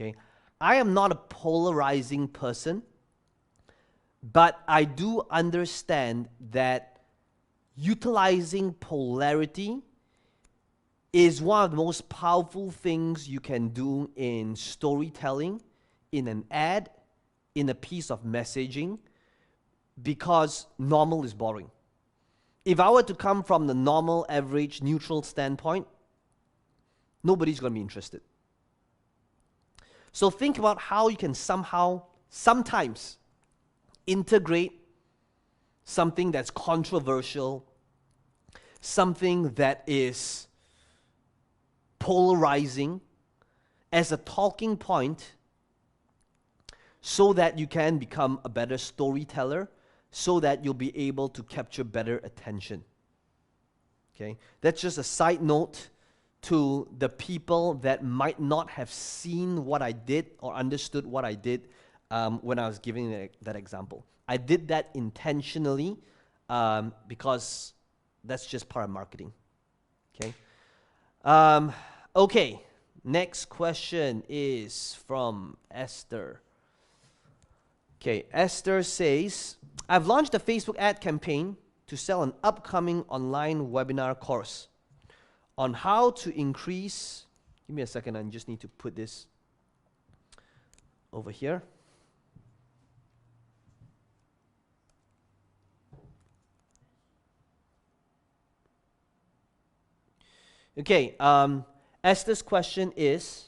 Okay, I am not a polarizing person, but I do understand that utilizing polarity is one of the most powerful things you can do in storytelling, in an ad, in a piece of messaging, because normal is boring. If I were to come from the normal, average, neutral standpoint, nobody's going to be interested. So think about how you can sometimes integrate something that's controversial, something that is polarizing as a talking point so that you can become a better storyteller, so that you'll be able to capture better attention. Okay? That's just a side note to the people that might not have seen what I did or understood what I did when I was giving that example. I did that intentionally because that's just part of marketing. Okay? Okay, next question is from Esther. Okay, Esther says, I've launched a Facebook ad campaign to sell an upcoming online webinar course on how to increase, give me a second, I just need to put this over here. Okay, Esther's question is,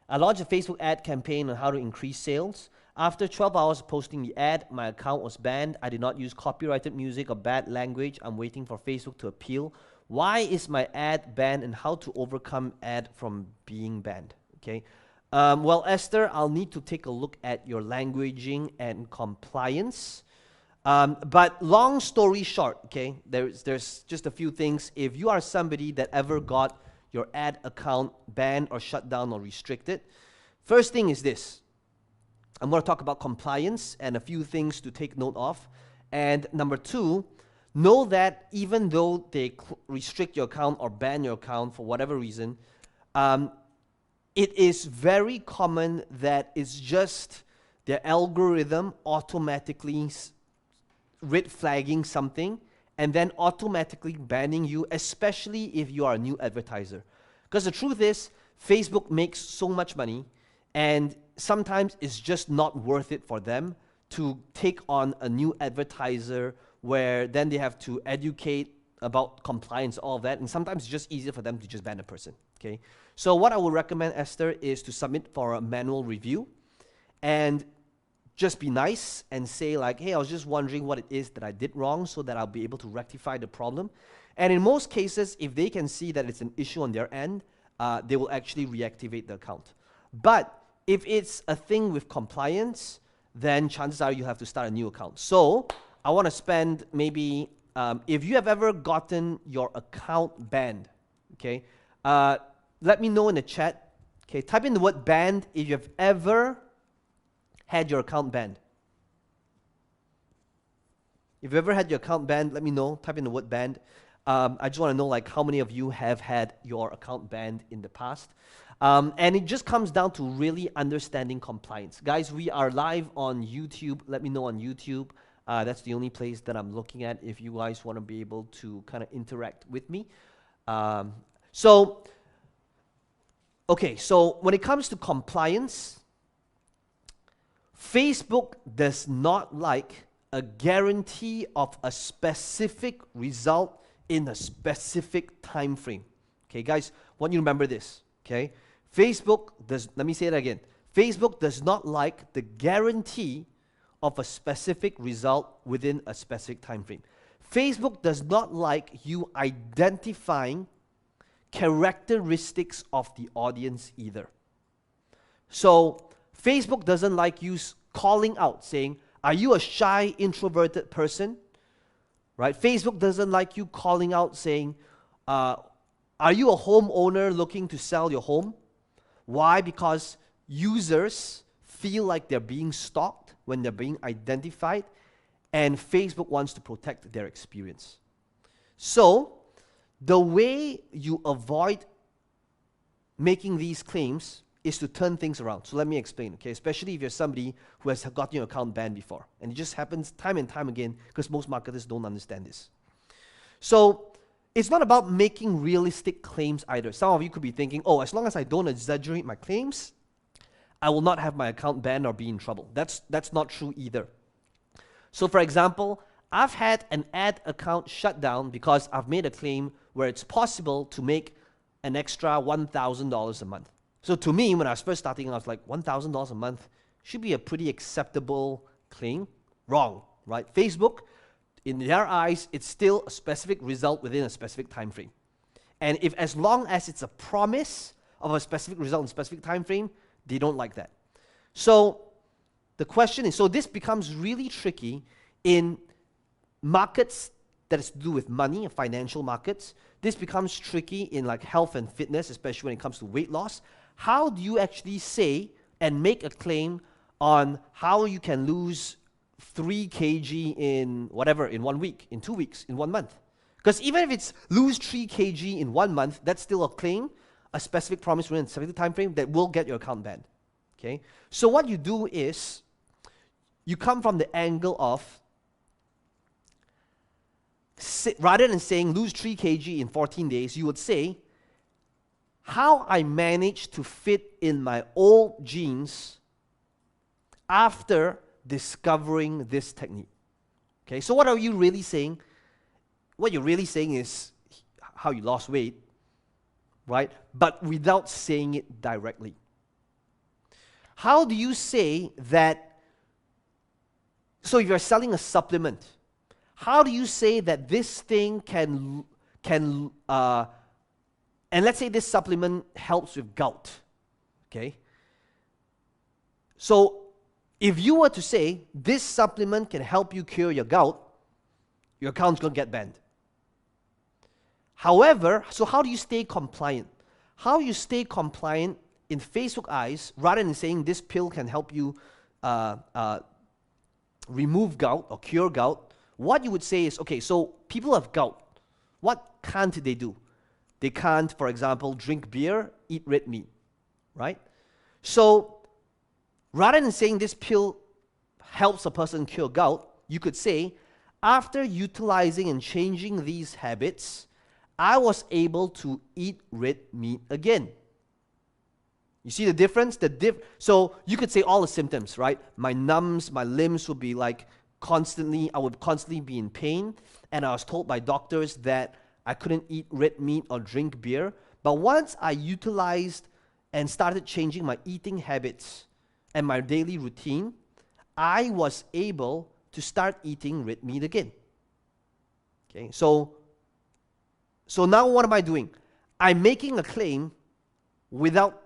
I launched a Facebook ad campaign on how to increase sales. After 12 hours of posting the ad, my account was banned. I did not use copyrighted music or bad language. I'm waiting for Facebook to appeal. Why is my ad banned, and how to overcome ad from being banned? Okay. Well, Esther, I'll need to take a look at your languaging and compliance. But long story short, okay, there's just a few things. If you are somebody that ever got your ad account banned or shut down or restricted, first thing is this. I'm going to talk about compliance and a few things to take note of. And number two, know that even though they restrict your account or ban your account for whatever reason, it is very common that it's just their algorithm automatically red flagging something and then automatically banning you, especially if you are a new advertiser. Because the truth is, Facebook makes so much money, and sometimes it's just not worth it for them to take on a new advertiser where then they have to educate about compliance, all of that, and sometimes it's just easier for them to just ban a person, okay? So what I would recommend, Esther, is to submit for a manual review and just be nice and say like, hey, I was just wondering what it is that I did wrong so that I'll be able to rectify the problem. And in most cases, if they can see that it's an issue on their end, they will actually reactivate the account. But if it's a thing with compliance, then chances are you have to start a new account. So I want to spend maybe, if you have ever gotten your account banned, okay, let me know in the chat. Okay, type in the word banned if you have ever had your account banned. If you've ever had your account banned, let me know. Type in the word banned. I just want to know like how many of you have had your account banned in the past. And it just comes down to really understanding compliance. Guys, we are live on YouTube. Let me know on YouTube. That's the only place that I'm looking at if you guys want to be able to kind of interact with me. Okay, so when it comes to compliance, Facebook does not like a guarantee of a specific result in a specific time frame. Okay, guys, I want you to remember this, okay? Let me say it again. Facebook does not like the guarantee of a specific result within a specific time frame. Facebook does not like you identifying characteristics of the audience either. So Facebook doesn't like you calling out, saying, are you a shy, introverted person? Right? Facebook doesn't like you calling out, saying, are you a homeowner looking to sell your home? Why? Because users feel like they're being stalked when they're being identified, and Facebook wants to protect their experience. So the way you avoid making these claims is to turn things around. So let me explain, okay? Especially if you're somebody who has gotten your account banned before. And it just happens time and time again because most marketers don't understand this. So it's not about making realistic claims either. Some of you could be thinking, oh, as long as I don't exaggerate my claims, I will not have my account banned or be in trouble. That's not true either. So for example, I've had an ad account shut down because I've made a claim where it's possible to make an extra $1,000 a month. So to me, when I was first starting, I was like, $1,000 a month should be a pretty acceptable claim. Wrong, right? Facebook, in their eyes, it's still a specific result within a specific time frame. And if as long as it's a promise of a specific result in a specific time frame, they don't like that. So the question is, so this becomes really tricky in markets that is to do with money, financial markets. This becomes tricky in like health and fitness, especially when it comes to weight loss. How do you actually say and make a claim on how you can lose 3 kg in whatever, in 1 week, in 2 weeks, in 1 month? Because even if it's lose 3 kg in 1 month, that's still a claim, a specific promise within a specific time frame that will get your account banned. Okay? So what you do is, you come from the angle of, rather than saying lose 3 kg in 14 days, you would say, how I managed to fit in my old jeans after discovering this technique. Okay, so what are you really saying? What you're really saying is how you lost weight, right? But without saying it directly. How do you say that? So if you're selling a supplement, how do you say that this thing and let's say this supplement helps with gout, okay? So if you were to say this supplement can help you cure your gout, your account's going to get banned. However, so how do you stay compliant? How you stay compliant in Facebook eyes, rather than saying this pill can help you remove gout or cure gout, what you would say is, okay, so people have gout. What can't they do? They can't, for example, drink beer, eat red meat, right? So rather than saying this pill helps a person cure gout, you could say, after utilizing and changing these habits, I was able to eat red meat again. You see the difference? So you could say all the symptoms, right? My limbs would be like I would constantly be in pain, and I was told by doctors that I couldn't eat red meat or drink beer. But once I utilized and started changing my eating habits and my daily routine, I was able to start eating red meat again. Okay, so now what am I doing? I'm making a claim without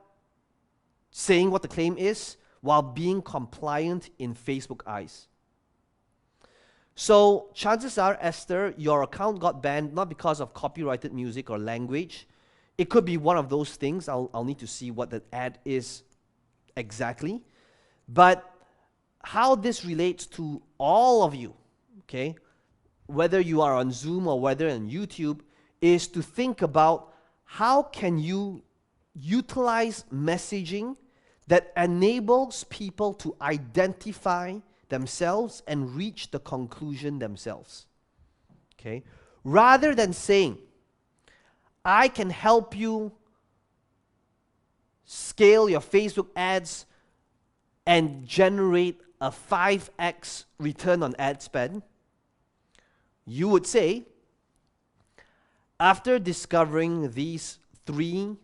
saying what the claim is while being compliant in Facebook eyes. So chances are, Esther, your account got banned not because of copyrighted music or language. It could be one of those things. I'll need to see what the ad is exactly. But how this relates to all of you, okay, whether you are on Zoom or whether on YouTube, is to think about how can you utilize messaging that enables people to identify themselves and reach the conclusion themselves. Okay? Rather than saying, I can help you scale your Facebook ads and generate a 5x return on ad spend, you would say, after discovering these 3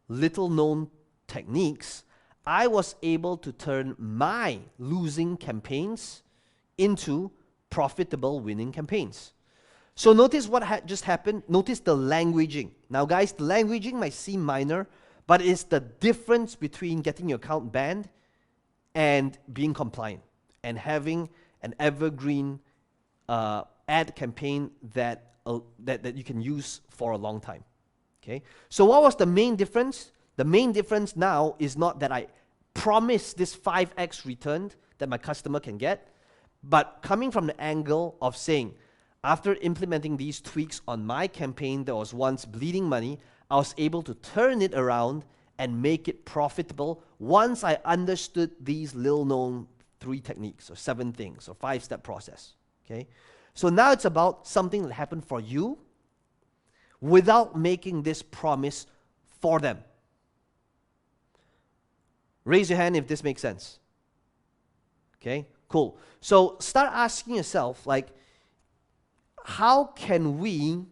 little-known techniques, I was able to turn my losing campaigns into profitable winning campaigns. So notice what just happened. Notice the languaging. Now guys, the languaging might seem minor, but it's the difference between getting your account banned and being compliant and having an evergreen ad campaign that you can use for a long time. Okay. So what was the main difference? The main difference now is not that I promise this 5x return that my customer can get, but coming from the angle of saying, after implementing these tweaks on my campaign that was once bleeding money, I was able to turn it around and make it profitable once I understood these little known 3 techniques or 7 things or 5-step process. Okay? So now it's about something that happened for you without making this promise for them. Raise your hand if this makes sense. Okay, cool. So start asking yourself, like, how can we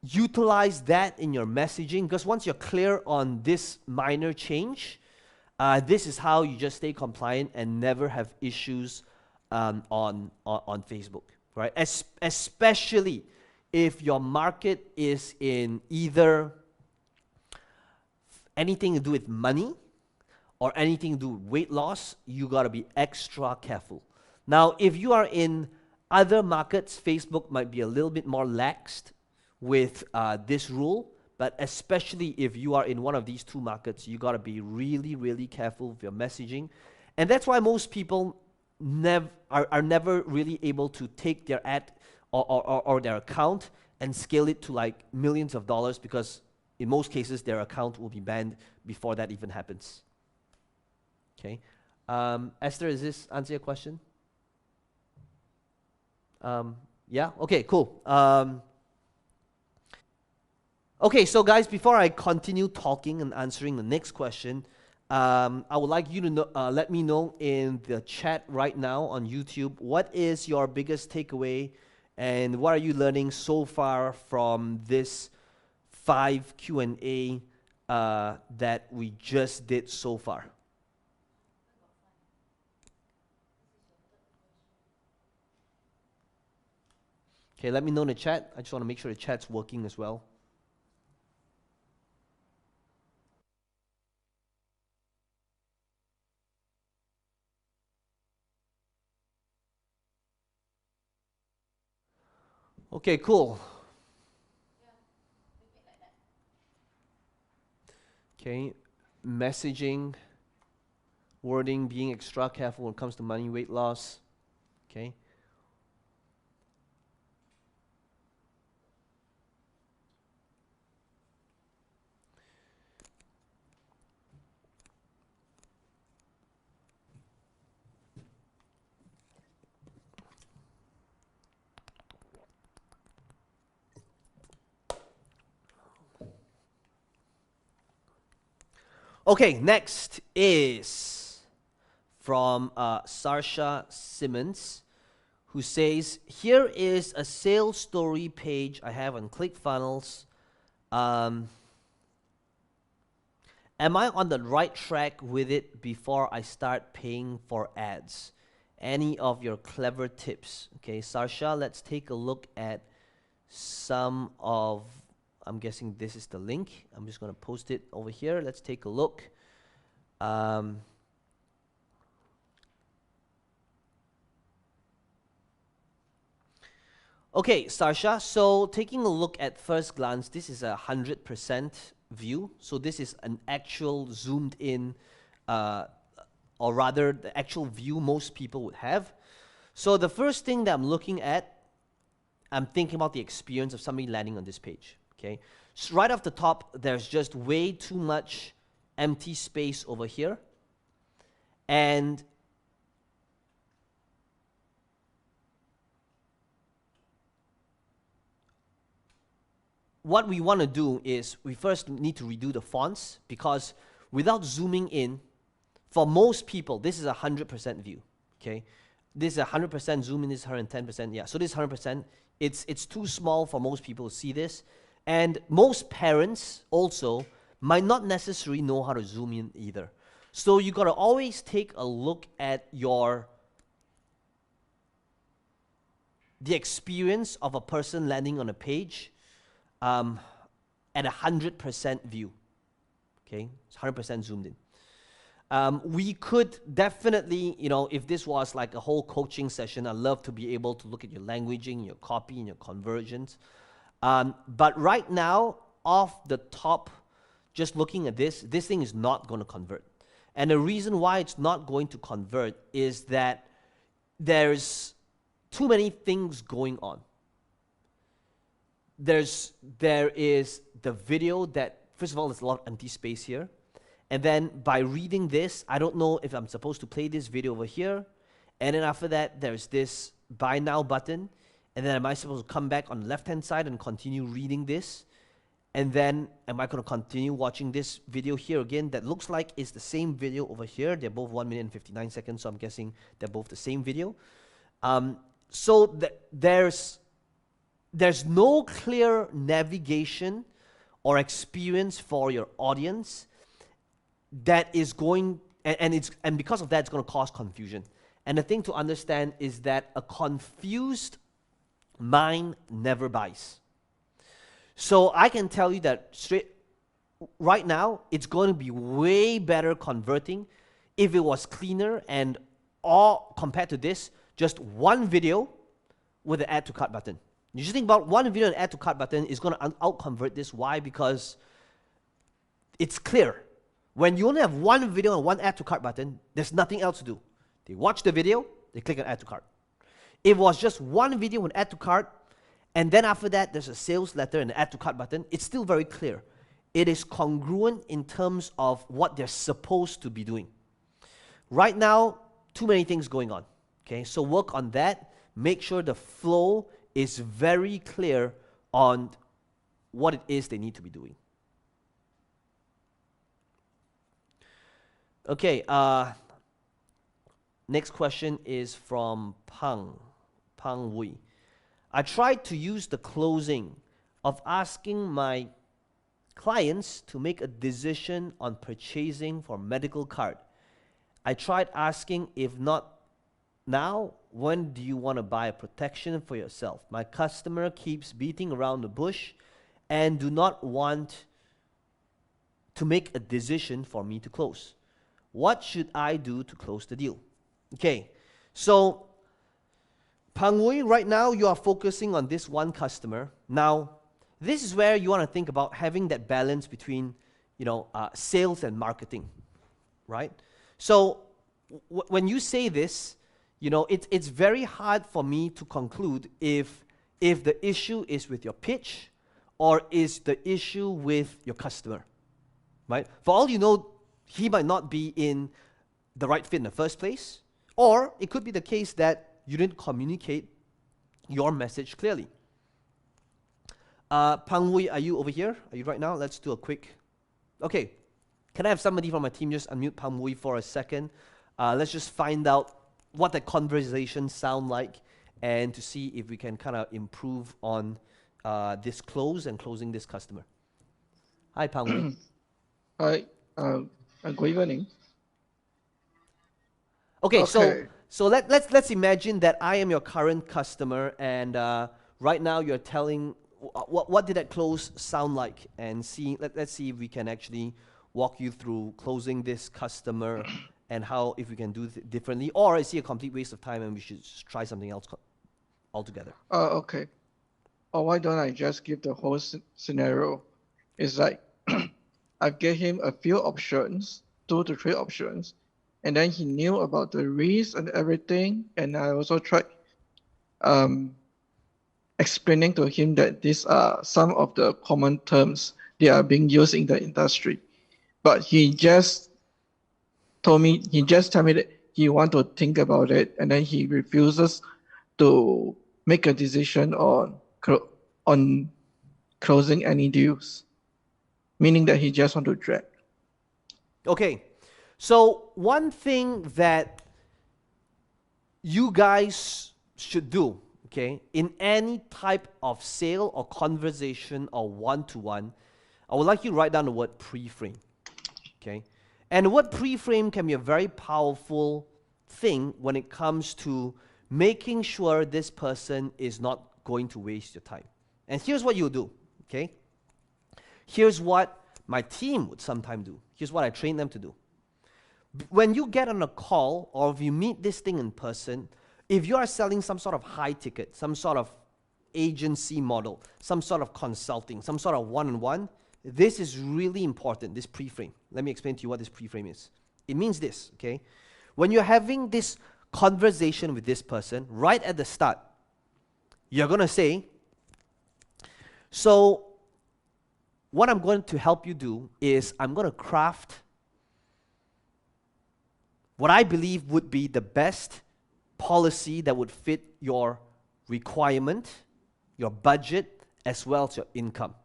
utilize that in your messaging? Because once you're clear on this minor change, this is how you just stay compliant and never have issues on Facebook, right? Especially if your market is in either anything to do with money or anything to do with weight loss, you got to be extra careful. Now, if you are in other markets, Facebook might be a little bit more laxed with this rule, but especially if you are in one of these 2 markets, you got to be really, really careful with your messaging. And that's why most people are never really able to take their ad or their account and scale it to like millions of dollars, because in most cases, their account will be banned before that even happens. Okay. Esther, does this answer your question? Yeah? Okay, cool. Okay, so guys, before I continue talking and answering the next question, I would like you to know, let me know in the chat right now on YouTube, what is your biggest takeaway and what are you learning so far from this 5 Q&A that we just did so far? Okay, let me know in the chat. I just want to make sure the chat's working as well. Okay, cool. Okay, messaging, wording, being extra careful when it comes to money, weight loss. Okay. Okay, next is from Sarsha Simmons, who says, here is a sales story page I have on ClickFunnels. Am I on the right track with it before I start paying for ads? Any of your clever tips? Okay, Sarsha, let's take a look at some of, I'm guessing this is the link. I'm just going to post it over here. Let's take a look. Okay, Sarsha, so taking a look at first glance, this is a 100% view. So this is an actual zoomed in, or rather the actual view most people would have. So the first thing that I'm looking at, I'm thinking about the experience of somebody landing on this page, okay? So right off the top, there's just way too much empty space over here. And what we want to do is we first need to redo the fonts, because without zooming in, for most people, this is a 100% view, okay? This is a 100% zoom in, this is 110%, yeah. So this is 100%. It's too small for most people to see this. And most parents also might not necessarily know how to zoom in either. So you got to always take a look at the experience of a person landing on a page at 100% view, okay? It's 100% zoomed in. We could definitely, you know, if this was like a whole coaching session, I'd love to be able to look at your languaging, your copy, and your conversions. But right now, off the top, just looking at this thing is not going to convert. And the reason why it's not going to convert is that there's too many things going on. There is the video that first of all, there's a lot of empty space here. And then by reading this, I don't know if I'm supposed to play this video over here. And then after that, there's this buy now button. And then am I supposed to come back on the left-hand side and continue reading this? And then am I going to continue watching this video here again that looks like it's the same video over here? They're both 1 minute and 59 seconds, so I'm guessing they're both the same video. So there's no clear navigation or experience for your audience that is going, and because of that, it's going to cause confusion. And the thing to understand is that a confused mind never buys. So I can tell you that right now, it's going to be way better converting if it was cleaner and all compared to this, just one video with an add to cart button. You just think about one video and add to cart button is going to out-convert this. Why? Because it's clear. When you only have one video and one add to cart button, there's nothing else to do. They watch the video, they click on add to cart. If it was just one video and add to cart, and then after that, there's a sales letter and an add to cart button, it's still very clear. It is congruent in terms of what they're supposed to be doing. Right now, too many things going on. Okay, so work on that. Make sure the flow is very clear on what it is they need to be doing. Okay, next question is from Peng Wui. I tried to use the closing of asking my clients to make a decision on purchasing for medical card. I tried asking, if not now, when do you want to buy a protection for yourself? My customer keeps beating around the bush and do not want to make a decision for me to close. What should I do to close the deal? Okay, so Peng Wui, right now you are focusing on this one customer. Now, this is where you want to think about having that balance between, sales and marketing, right? So when you say this, it's very hard for me to conclude if the issue is with your pitch or is the issue with your customer, right? For all you know, he might not be in the right fit in the first place, or it could be the case that you didn't communicate your message clearly. Peng Wui, are you over here? Are you right now? Let's do a quick. Okay, can I have somebody from my team just unmute Peng Wui for a second? Let's just find out what the conversation sound like and to see if we can kind of improve on this close and closing this customer. Hi, Peng Wui. Hi, good evening. Okay, so let's imagine that I am your current customer, and right now you're telling what did that close sound like, and let's see if we can actually walk you through closing this customer and how if we can do it differently, or is it a complete waste of time and we should just try something else altogether? Okay. Or why don't I just give the whole scenario? It's like I gave him a few options, 2 to 3 options, and then he knew about the risk and everything. And I also tried explaining to him that these are some of the common terms that are being used in the industry. But he just told me that he wants to think about it, and then he refuses to make a decision on closing any deals, meaning that he just wants to drag. Okay, so one thing that you guys should do, okay, in any type of sale or conversation or one-to-one, I would like you to write down the word pre-frame, okay? And the word pre-frame can be a very powerful thing when it comes to making sure this person is not going to waste your time. And here's what you'll do, okay? Here's what my team would sometimes do. Here's what I train them to do. When you get on a call or if you meet this thing in person, if you are selling some sort of high ticket, some sort of agency model, some sort of consulting, some sort of one-on-one, this is really important, this pre-frame. Let me explain to you what this pre-frame is. It means this, okay? When you're having this conversation with this person, right at the start, you're going to say, so what I'm going to help you do is I'm going to craft what I believe would be the best policy that would fit your requirement, your budget, as well as your income.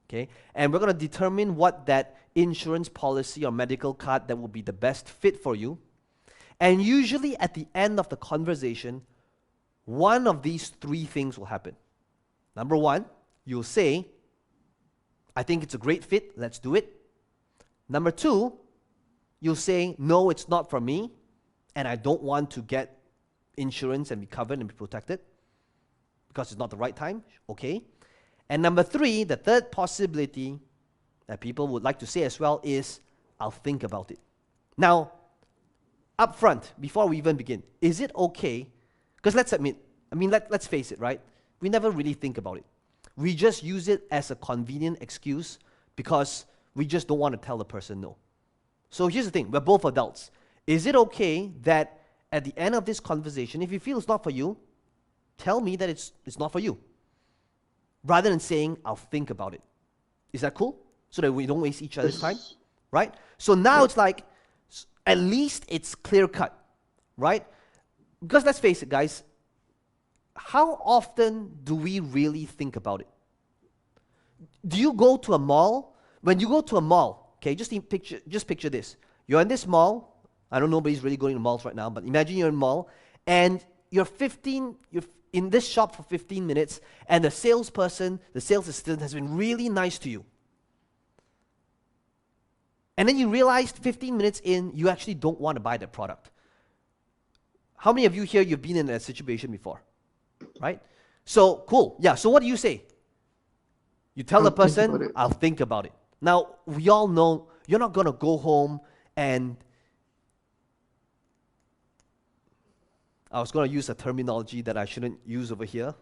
Okay? And we're going to determine what that insurance policy or medical card that will be the best fit for you. And usually at the end of the conversation, one of these three things will happen. Number one, you'll say, I think it's a great fit, let's do it. Number two, you'll say, no, it's not for me, and I don't want to get insurance and be covered and be protected because it's not the right time. Okay. And number three, the third possibility that people would like to say as well is, I'll think about it. Now, up front, before we even begin, is it okay? Because let's admit, let's face it, right? We never really think about it. We just use it as a convenient excuse because we just don't want to tell the person no. So here's the thing, we're both adults. Is it okay that at the end of this conversation, if you feel it's not for you, tell me that it's not for you, rather than saying, I'll think about it. Is that cool? So that we don't waste each other's time, right? So now it's like, at least it's clear cut, right? Because let's face it, guys, how often do we really think about it? Do you go to a mall? When you go to a mall, okay, just picture this. You're in this mall. I don't know, nobody's really going to malls right now, but imagine you're in a mall, and you're in this shop for 15 minutes, and the salesperson, the sales assistant has been really nice to you. And then you realize 15 minutes in, you actually don't want to buy the product. How many of you here, you've been in that situation before? Right? So, cool. Yeah, so what do you say? You tell the person, I'll think about it. Now, we all know you're not going to go home and... I was going to use a terminology that I shouldn't use over here,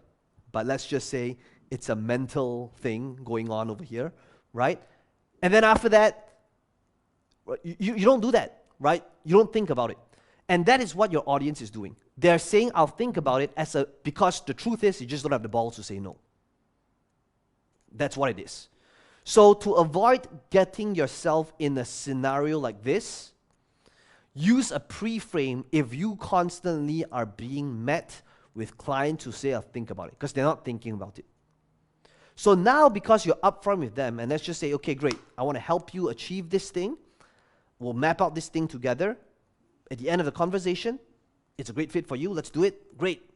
but let's just say it's a mental thing going on over here, right? And then after that, you don't do that, right? You don't think about it. And that is what your audience is doing. They're saying, I'll think about it because the truth is, you just don't have the balls to say no. That's what it is. So to avoid getting yourself in a scenario like this, use a pre-frame if you constantly are being met with clients who say, I'll think about it, because they're not thinking about it. So now, because you're upfront with them, and let's just say, okay, great, I want to help you achieve this thing. We'll map out this thing together. At the end of the conversation, it's a great fit for you. Let's do it. Great.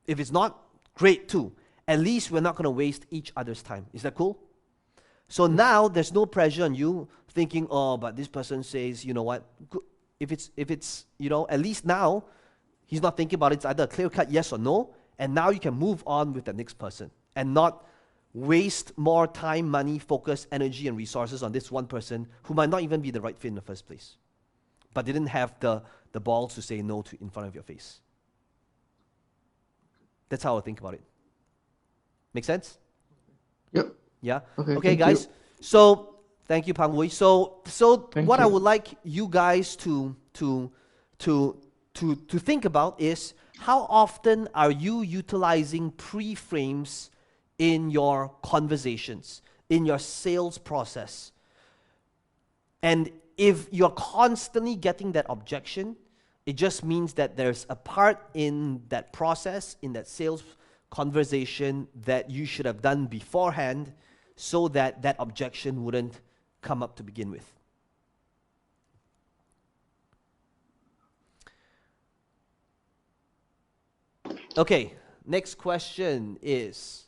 If it's not, great too. At least we're not going to waste each other's time. Is that cool? So now there's no pressure on you thinking, oh, but this person says, you know what? If it's at least now he's not thinking about it. It's either a clear-cut yes or no, and now you can move on with the next person and not waste more time, money, focus, energy, and resources on this one person who might not even be the right fit in the first place, but didn't have the balls to say no to in front of your face. That's how I think about it. Make sense? Yep. Yeah? Okay, guys. So, thank you, Peng Joon. So what I you. would like you guys to think about is, how often are you utilizing pre-frames in your conversations, in your sales process? And if you're constantly getting that objection, it just means that there's a part in that process, in that sales conversation, that you should have done beforehand so that that objection wouldn't come up to begin with. Okay, next question is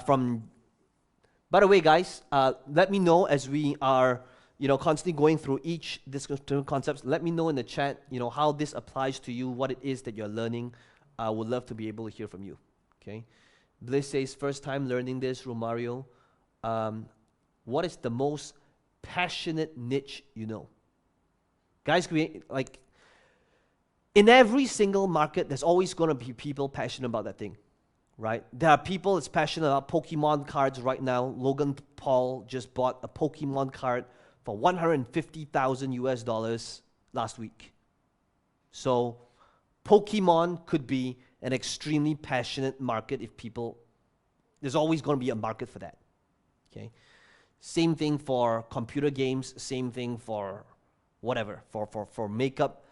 from, by the way, guys, let me know as we are constantly going through each different concepts. Let me know in the chat, how this applies to you, what it is that you're learning. I would love to be able to hear from you. Okay, Bliss says, first time learning this, Romario. What is the most passionate niche you know? Guys, like, in every single market, there's always going to be people passionate about that thing, right? There are people that's passionate about Pokemon cards right now. Logan Paul just bought a Pokemon card for $150,000 US last week. So Pokemon could be an extremely passionate market if people, there's always going to be a market for that, okay? Same thing for computer games, same thing for whatever, for makeup.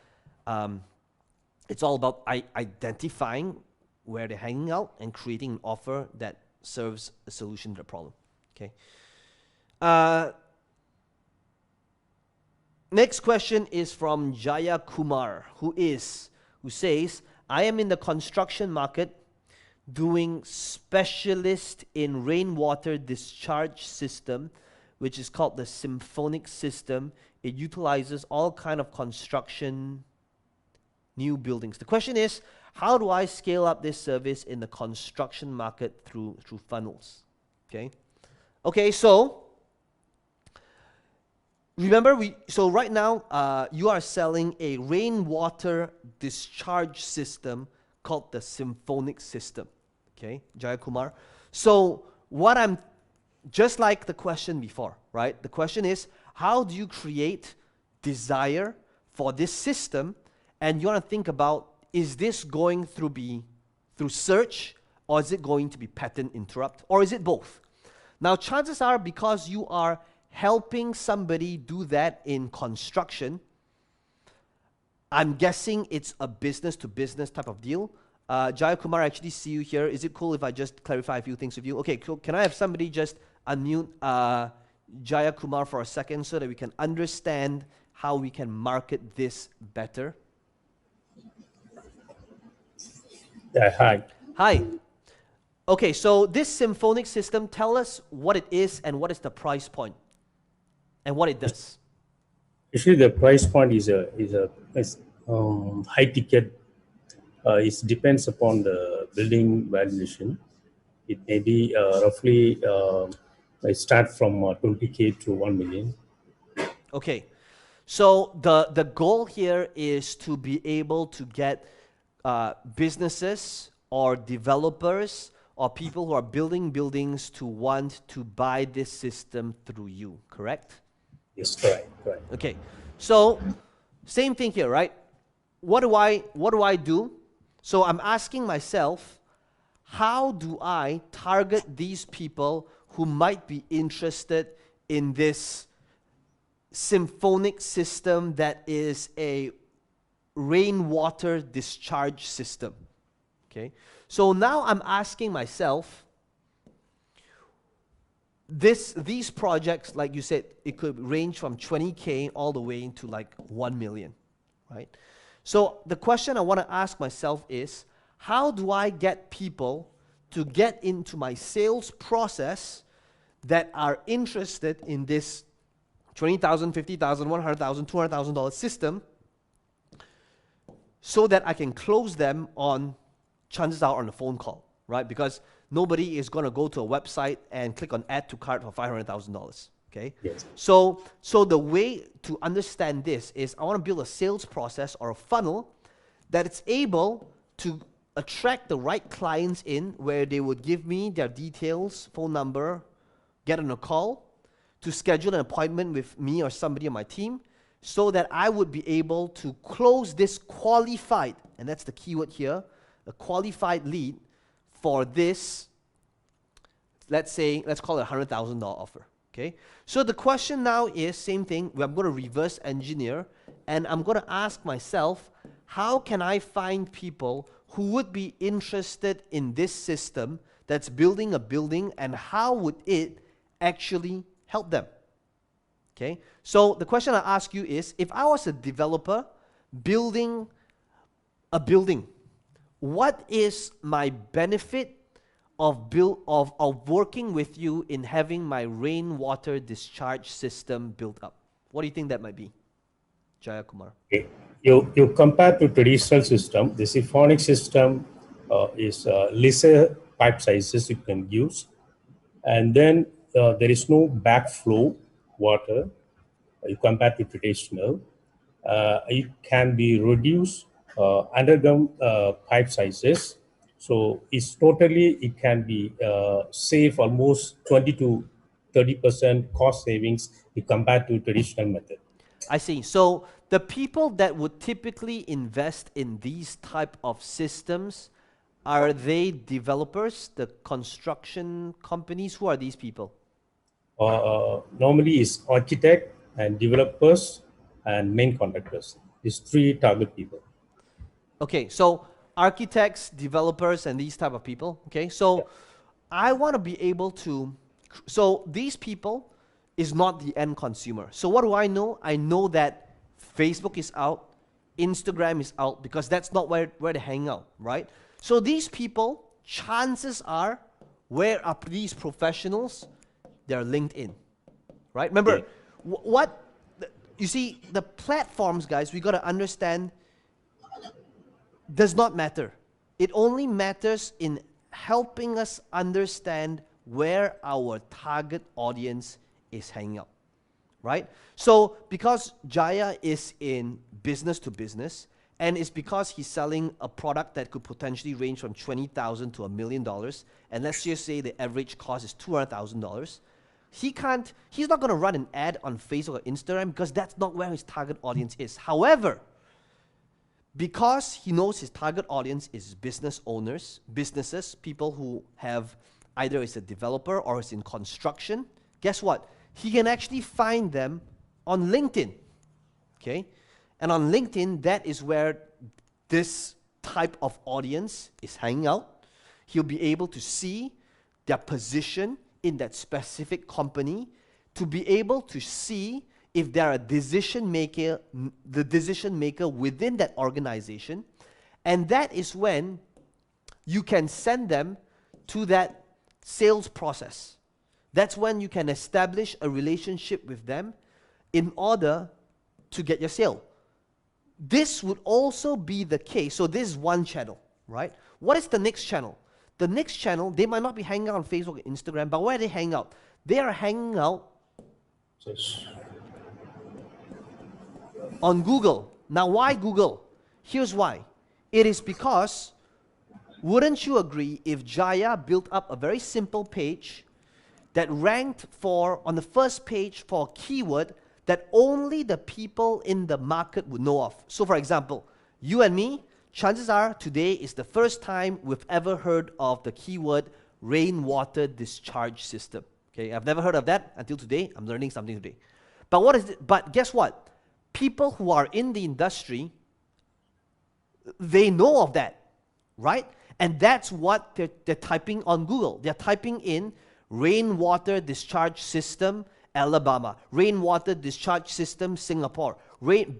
It's all about identifying where they're hanging out and creating an offer that serves a solution to the problem, okay? Next question is from Jaya Kumar, who says, I am in the construction market doing specialist in rainwater discharge system, which is called the symphonic system. It utilizes all kind of construction, new buildings. The question is, how do I scale up this service in the construction market through funnels? Okay, so remember, so right now, you are selling a rainwater discharge system called the symphonic system, okay, Jayakumar. So what I'm, just like the question before, right? The question is, how do you create desire for this system? And you want to think about, is this going through search, or is it going to be pattern interrupt, or is it both? Now, chances are, because you are helping somebody do that in construction, I'm guessing it's a business-to-business type of deal. Jayakumar, I actually see you here. Is it cool if I just clarify a few things with you? Okay, cool. Can I have somebody just unmute Jayakumar for a second so that we can understand how we can market this better? Hi. Hi. Okay, so this symphonic system, tell us what it is and what is the price point and what it does. Actually, the price point is high ticket. It depends upon the building valuation. It may be roughly I start from 20K to 1 million. Okay, so the goal here is to be able to get businesses or developers or people who are building buildings to want to buy this system through you, correct? Yes, correct. Okay, so same thing here, right? What do I do? So I'm asking myself, how do I target these people who might be interested in this symphonic system that is a rainwater discharge system? Okay, so now I'm asking myself, these projects, like you said, it could range from 20K all the way into like 1 million, right? So the question I want to ask myself is, how do I get people to get into my sales process that are interested in this $20,000, $50,000, $100,000, $200,000 system, so that I can close them on, chances are, on a phone call, right? Because nobody is going to go to a website and click on add to cart for $500,000, okay? Yes. So the way to understand this is, I want to build a sales process or a funnel that it's able to attract the right clients in, where they would give me their details, phone number, get on a call, to schedule an appointment with me or somebody on my team, so that I would be able to close this qualified, and that's the keyword here, a qualified lead for this, let's call it a $100,000 offer, okay? So the question now is, same thing, I'm going to reverse engineer, and I'm going to ask myself, how can I find people who would be interested in this system that's building a building, and how would it actually help them? Okay, so the question I ask you is, if I was a developer building a building, what is my benefit of working with you in having my rainwater discharge system built up? What do you think that might be, Jayakumar? Okay. You compare to traditional system, the symphonic system is lesser pipe sizes you can use, and then there is no backflow water. You compare to traditional, it can be reduced underground pipe sizes. So it can be save almost 20 to 30% cost savings compared to traditional method. I see. So the people that would typically invest in these type of systems Are they developers, the construction companies? Who are these people? Normally is architect and developers and main contractors. These three target people. Okay, so architects, developers, and these type of people. Okay, so I want to be able to, so these people is not the end consumer. So what do I know? I know that Facebook is out, Instagram is out, because that's not where they hang out, right? So these people, chances are, where are these professionals? They're LinkedIn, right? Remember, Okay. you see, the platforms, guys, we got to understand, does not matter. It only matters in helping us understand where our target audience is hanging out, right? So because Jaya is in business to business, and it's because he's selling a product that could potentially range from $20,000 to $1 million, and let's just say the average cost is $200,000, he's not gonna run an ad on Facebook or Instagram because that's not where his target audience is. However, because he knows his target audience is business owners, businesses, people who have either is a developer or is in construction, guess what? He can actually find them on LinkedIn, okay? And on LinkedIn, that is where this type of audience is hanging out. He'll be able to see their position in that specific company, to be able to see if they're a decision maker, the decision maker within that organization, and that is when you can send them to that sales process. That's when you can establish a relationship with them in order to get your sale. This would also be the case. So this is one channel, right? What is the next channel? The next channel, they might not be hanging out on Facebook or Instagram, but where they hang out? They are hanging out Yes. on Google. Now, why Google? Here's why. It is because, wouldn't you agree, if Jaya built up a very simple page that ranked on the first page for a keyword that only the people in the market would know of? So for example, you and me, chances are today is the first time we've ever heard of the keyword rainwater discharge system. Okay, I've never heard of that until today. I'm learning something today. But what is it? But guess what? People who are in the industry, they know of that, right? And that's what they're typing on Google. They're typing in rainwater discharge system, Alabama, rainwater discharge system, Singapore,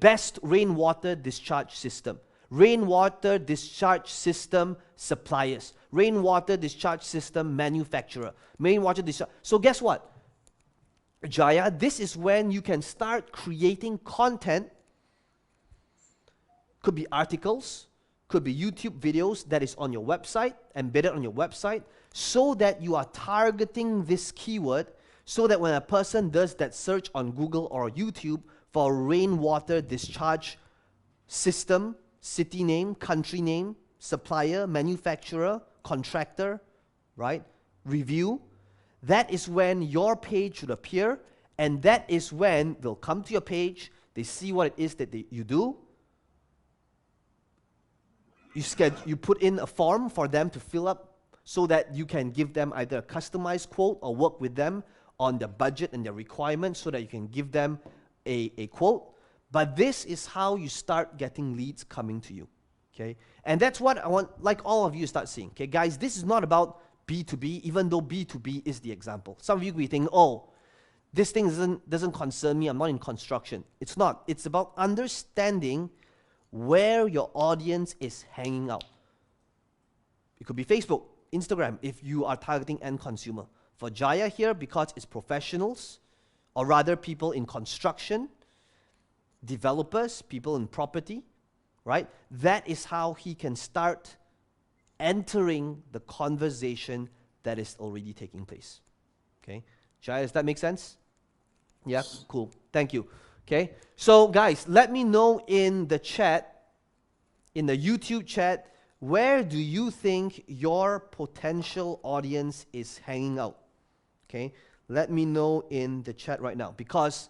best rainwater discharge system, rainwater discharge system suppliers, rainwater discharge system manufacturer, rainwater discharge. So guess what? Jaya, this is when you can start creating content. Could be articles, could be YouTube videos that is on your website, embedded on your website, so that you are targeting this keyword, so that when a person does that search on Google or YouTube for rainwater discharge system, city name, country name, supplier, manufacturer, contractor, right, review, that is when your page should appear, and that is when they'll come to your page, they see what it is that you do. You put in a form for them to fill up so that you can give them either a customized quote or work with them on their budget and their requirements so that you can give them a quote. But this is how you start getting leads coming to you, okay? And that's what I want, like all of you, start seeing, okay? Guys, this is not about B2B, even though B2B is the example. Some of you will think, oh, this thing doesn't concern me, I'm not in construction. It's not. It's about understanding where your audience is hanging out. It could be Facebook, Instagram, if you are targeting end consumer. For Jaya here, because it's professionals, or rather people in construction, developers, people in property, right? That is how he can start entering the conversation that is already taking place. Okay? Jaya, does that make sense? Yeah? Cool. Thank you. Okay? So guys, let me know in the chat, in the YouTube chat, where do you think your potential audience is hanging out? Okay? Let me know in the chat right now, because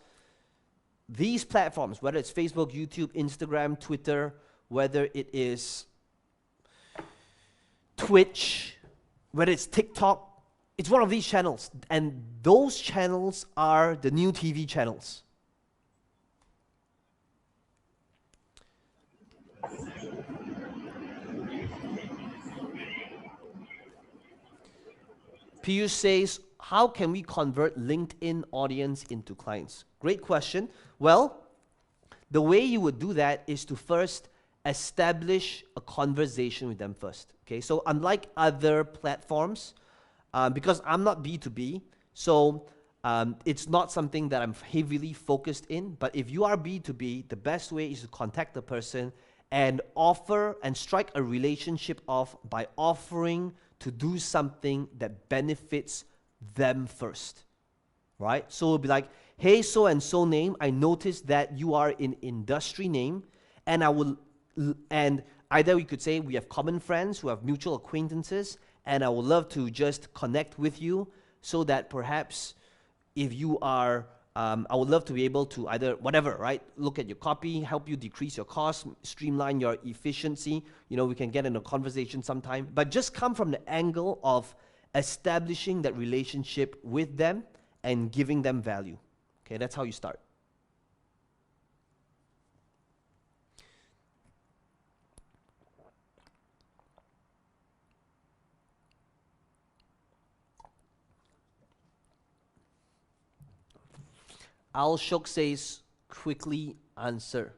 these platforms, whether it's Facebook, YouTube, Instagram, Twitter, whether it is Twitch, whether it's TikTok, it's one of these channels. And those channels are the new TV channels. Piyush says, how can we convert LinkedIn audience into clients? Great question. Well, the way you would do that is to first establish a conversation with them first. Okay, so unlike other platforms, because I'm not B2B, so it's not something that I'm heavily focused in. But if you are B2B, the best way is to contact the person and offer and strike a relationship off by offering to do something that benefits them first, right? So it'll be like, hey, so and so name, I noticed that you are in industry name, and and either we could say we have common friends who have mutual acquaintances, and I would love to just connect with you so that perhaps if you are, I would love to be able to either, whatever, right? Look at your copy, help you decrease your costs, streamline your efficiency. You know, we can get in a conversation sometime, but just come from the angle of establishing that relationship with them and giving them value. Okay, that's how you start. Al Shok says, quickly answer.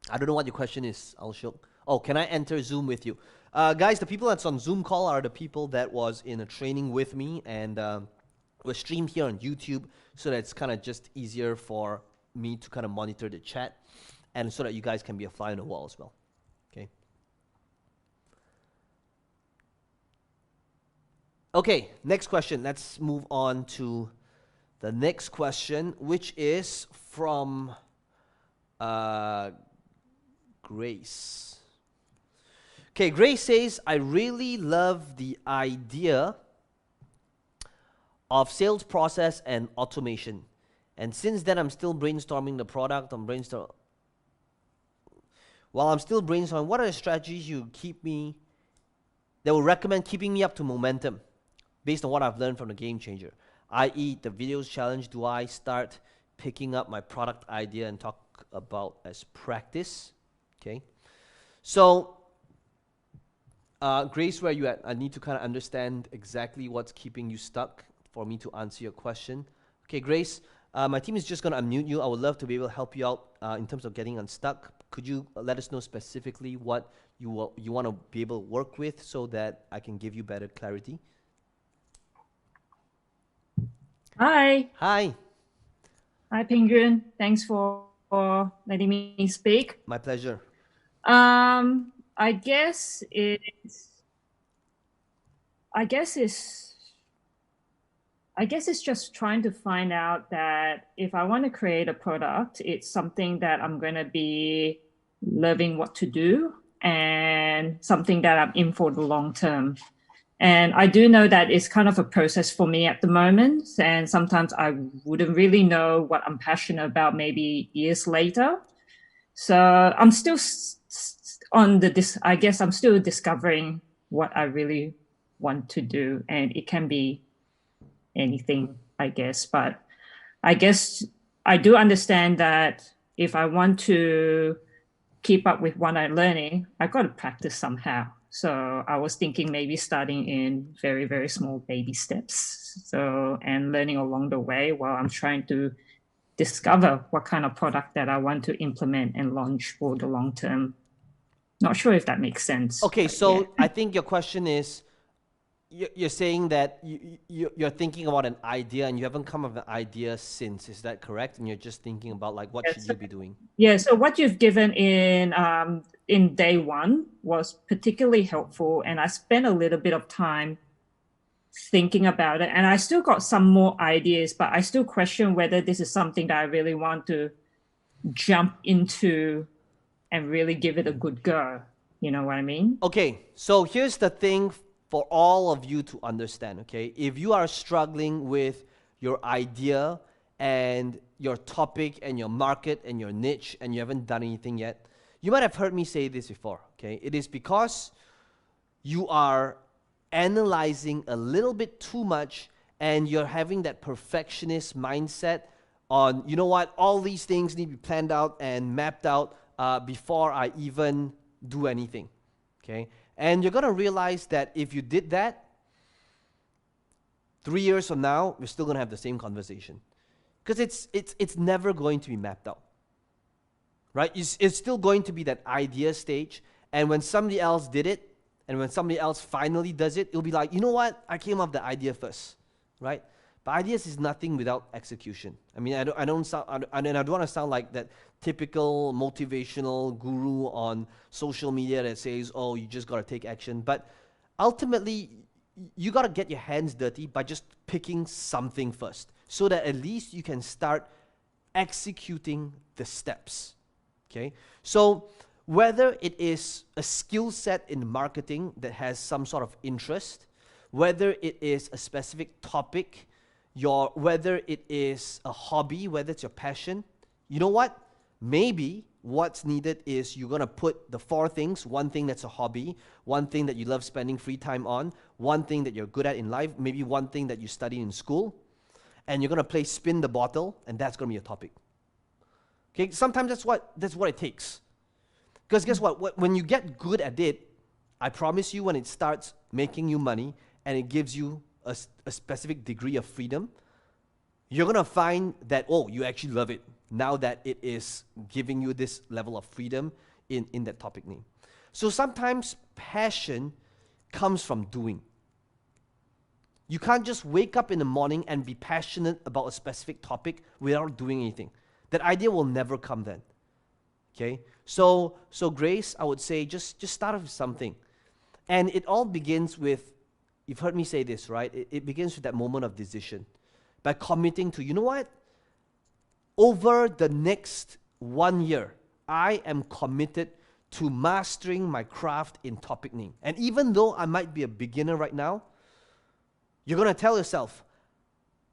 I don't know what your question is, Al Shok. Oh, can I enter Zoom with you? Guys, the people that's on Zoom call are the people that was in a training with me, and we're streamed here on YouTube, so that it's kind of just easier for me to kind of monitor the chat, and so that you guys can be a fly on the wall as well. Okay. Okay, next question. Let's move on to the next question, which is from Grace. Okay, Grace says, I really love the idea of sales process and automation. And since then, I'm still brainstorming the product. While I'm still brainstorming, what are the strategies that will recommend keeping me up to momentum based on what I've learned from the Game Changer? I.e., the videos challenge, do I start picking up my product idea and talk about as practice? Okay. So, Grace, where are you at? I need to kind of understand exactly what's keeping you stuck for me to answer your question. Okay, Grace, my team is just going to unmute you. I would love to be able to help you out in terms of getting unstuck. Could you let us know specifically what you want to be able to work with so that I can give you better clarity? Hi. Hi. Hi, Peng Joon. Thanks for letting me speak. My pleasure. I guess it's just trying to find out that if I want to create a product, it's something that I'm going to be loving what to do and something that I'm in for the long term. And I do know that it's kind of a process for me at the moment. And sometimes I wouldn't really know what I'm passionate about maybe years later. So I'm still I guess I'm still discovering what I really want to do. And it can be anything, I guess. But I guess I do understand that if I want to keep up with what I'm learning, I've got to practice somehow. So I was thinking maybe starting in very, very small baby steps. So, and learning along the way while I'm trying to discover what kind of product that I want to implement and launch for the long term. Not sure if that makes sense. Okay, so yeah. I think your question is, you're saying that you're thinking about an idea and you haven't come up with an idea since, is that correct? And you're just thinking about like, what should you be doing? Yeah, so what you've given in day one was particularly helpful, and I spent a little bit of time thinking about it, and I still got some more ideas, but I still question whether this is something that I really want to jump into and really give it a good go. You know what I mean? Okay, so here's the thing for all of you to understand, okay? If you are struggling with your idea and your topic and your market and your niche and you haven't done anything yet, you might have heard me say this before, okay? It is because you are analyzing a little bit too much, and you're having that perfectionist mindset on, you know what, all these things need to be planned out and mapped out before I even do anything, okay? And you're gonna realize that if you did that, 3 years from now, we're still gonna have the same conversation, because it's never going to be mapped out, right? It's still going to be that idea stage, and when somebody else did it, and when somebody else finally does it, it'll be like, you know what, I came up with the idea first, right? But ideas is nothing without execution. I mean, I don't want to sound like that typical motivational guru on social media that says, oh, you just got to take action. But ultimately, you got to get your hands dirty by just picking something first, so that at least you can start executing the steps, okay? So whether it is a skill set in marketing that has some sort of interest, whether it is a specific topic, whether it is a hobby, whether it's your passion, you know what? Maybe what's needed is you're going to put the 4 things, one thing that's a hobby, one thing that you love spending free time on, one thing that you're good at in life, maybe one thing that you study in school, and you're going to play spin the bottle, and that's going to be a topic. Okay, sometimes that's what it takes. Because guess what? When you get good at it, I promise you, when it starts making you money and it gives you a specific degree of freedom, you're going to find that, oh, you actually love it now that it is giving you this level of freedom in that topic name. So sometimes passion comes from doing. You can't just wake up in the morning and be passionate about a specific topic without doing anything. That idea will never come then. Okay? So Grace, I would say just start off with something. And it all begins with, you've heard me say this, right? It begins with that moment of decision. By committing to, you know what? Over the next 1 year, I am committed to mastering my craft in topic name. And even though I might be a beginner right now, you're going to tell yourself,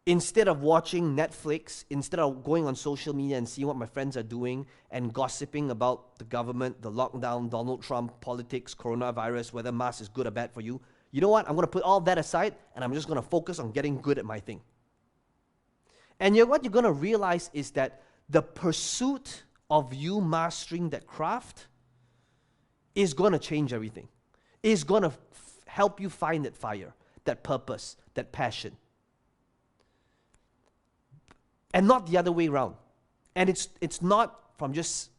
instead of watching Netflix, instead of going on social media and seeing what my friends are doing and gossiping about the government, the lockdown, Donald Trump, politics, coronavirus, whether mask is good or bad for you, you know what? I'm going to put all that aside, and I'm just going to focus on getting good at my thing. And what you're going to realize is that the pursuit of you mastering that craft is going to change everything. It's going to help you find that fire, that purpose, that passion. And not the other way around. And it's not from just,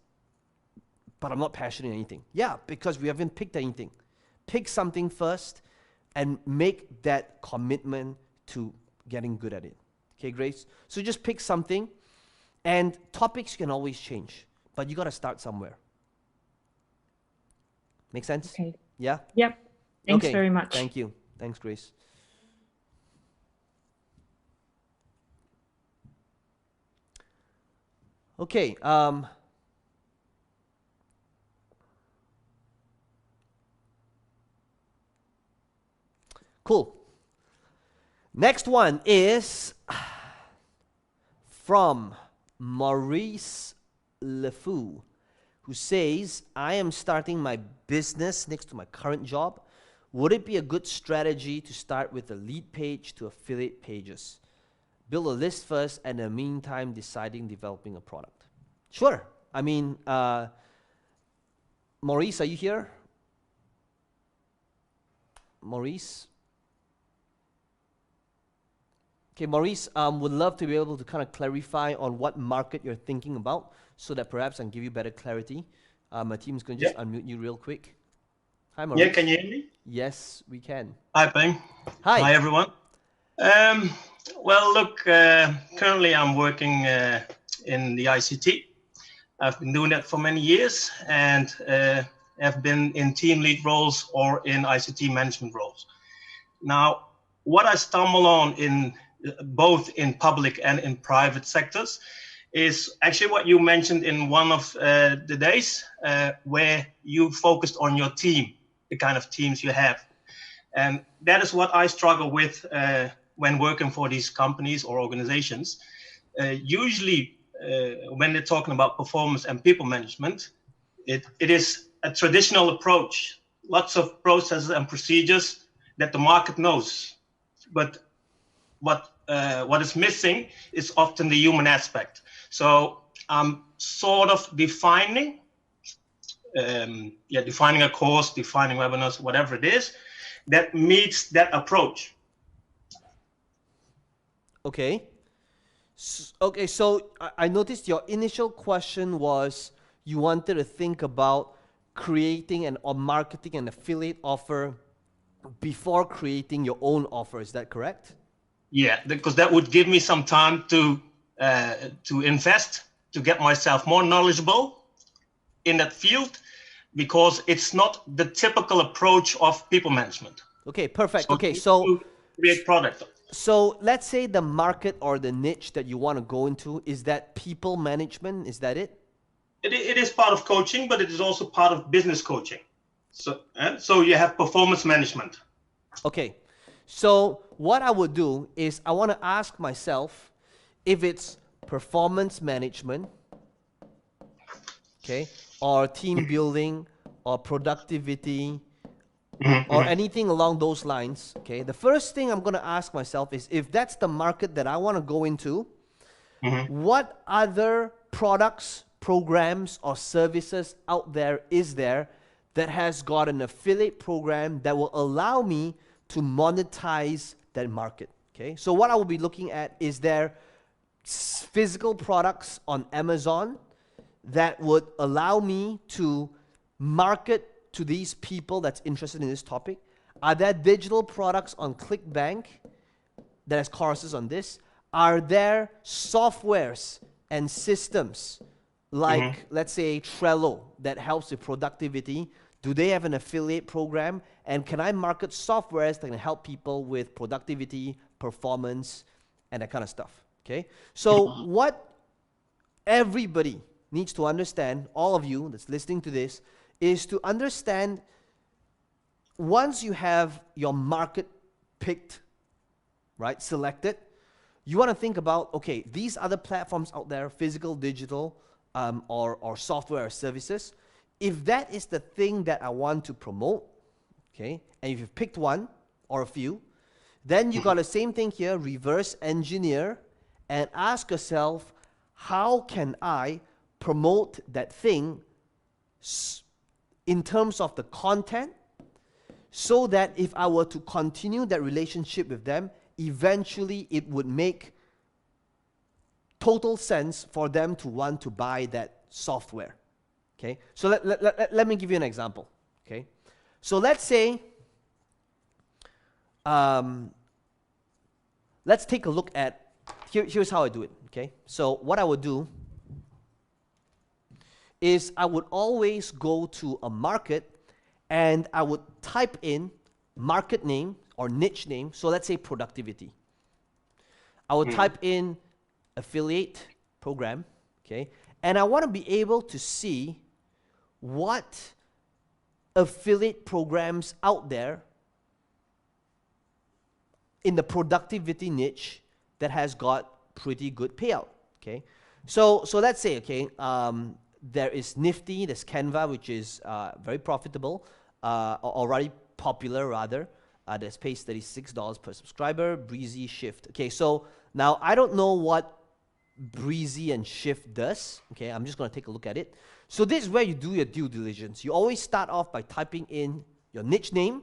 but I'm not passionate in anything. Yeah, because we haven't picked anything. Pick something first and make that commitment to getting good at it. Okay, Grace? So just pick something, and topics can always change, but you got to start somewhere. Make sense? Okay. Yeah? Yep. Thanks okay. very much. Thank you. Thanks, Grace. Okay. Cool. Next one is from Maurice LeFou, who says, I am starting my business next to my current job. Would it be a good strategy to start with a lead page to affiliate pages? Build a list first, and in the meantime, developing a product. Sure. I mean, Maurice, are you here? Maurice? Okay, Maurice, would love to be able to kind of clarify on what market you're thinking about, so that perhaps I can give you better clarity. My team's going to just unmute you real quick. Hi, Maurice. Yeah, can you hear me? Yes, we can. Hi, Peng. Hi. Hi, everyone. Well, look, currently I'm working in the ICT. I've been doing that for many years, and have been in team lead roles or in ICT management roles. Now, what I stumble on in both in public and in private sectors is actually what you mentioned in one of the days, where you focused on your team, the kind of teams you have. And that is what I struggle with when working for these companies or organizations. Usually, when they're talking about performance and people management, it is a traditional approach, lots of processes and procedures that the market knows, but what is missing is often the human aspect. So I'm sort of defining a course, defining webinars, whatever it is, that meets that approach. Okay. Okay, so I noticed your initial question was you wanted to think about creating or marketing an affiliate offer before creating your own offer. Is that correct? Yeah, because that would give me some time to invest, to get myself more knowledgeable in that field, because it's not the typical approach of people management. Okay, perfect. So Okay, so to create product. so let's say the market or the niche that you want to go into is that people management. Is that it? It is part of coaching, but it is also part of business coaching. So you have performance management. Okay, so what I would do is I want to ask myself if it's performance management, okay, or team building, or productivity, or anything along those lines, okay. The first thing I'm going to ask myself is if that's the market that I want to go into, what other products, programs, or services out there is there that has got an affiliate program that will allow me to monetize that market, okay? So what I will be looking at is there physical products on Amazon that would allow me to market to these people that's interested in this topic? Are there digital products on ClickBank that has courses on this? Are there softwares and systems like, let's say, Trello that helps with productivity? Do they have an affiliate program? And can I market softwares that can help people with productivity, performance, and that kind of stuff? Okay? So what everybody needs to understand, all of you that's listening to this, is to understand once you have your market picked, right, selected, you want to think about, okay, these other platforms out there, physical, digital, or software or services, if that is the thing that I want to promote, okay, and if you've picked one or a few, then you got the same thing here, reverse engineer, and ask yourself, how can I promote that thing in terms of the content, so that if I were to continue that relationship with them, eventually it would make total sense for them to want to buy that software. Okay, so let me give you an example. Okay, so let's say, let's take a look at, here's how I do it. Okay, so what I would do is I would always go to a market and I would type in market name or niche name. So let's say productivity. I would type in affiliate program, okay? And I want to be able to see what affiliate programs out there in the productivity niche that has got pretty good payout, okay? So let's say, okay, there is Nifty, there's Canva, which is very profitable, already popular rather. That pays $36 per subscriber. Breezy, Shift. Okay, so now I don't know what Breezy and Shift does. Okay, I'm just going to take a look at it. So this is where you do your due diligence. You always start off by typing in your niche name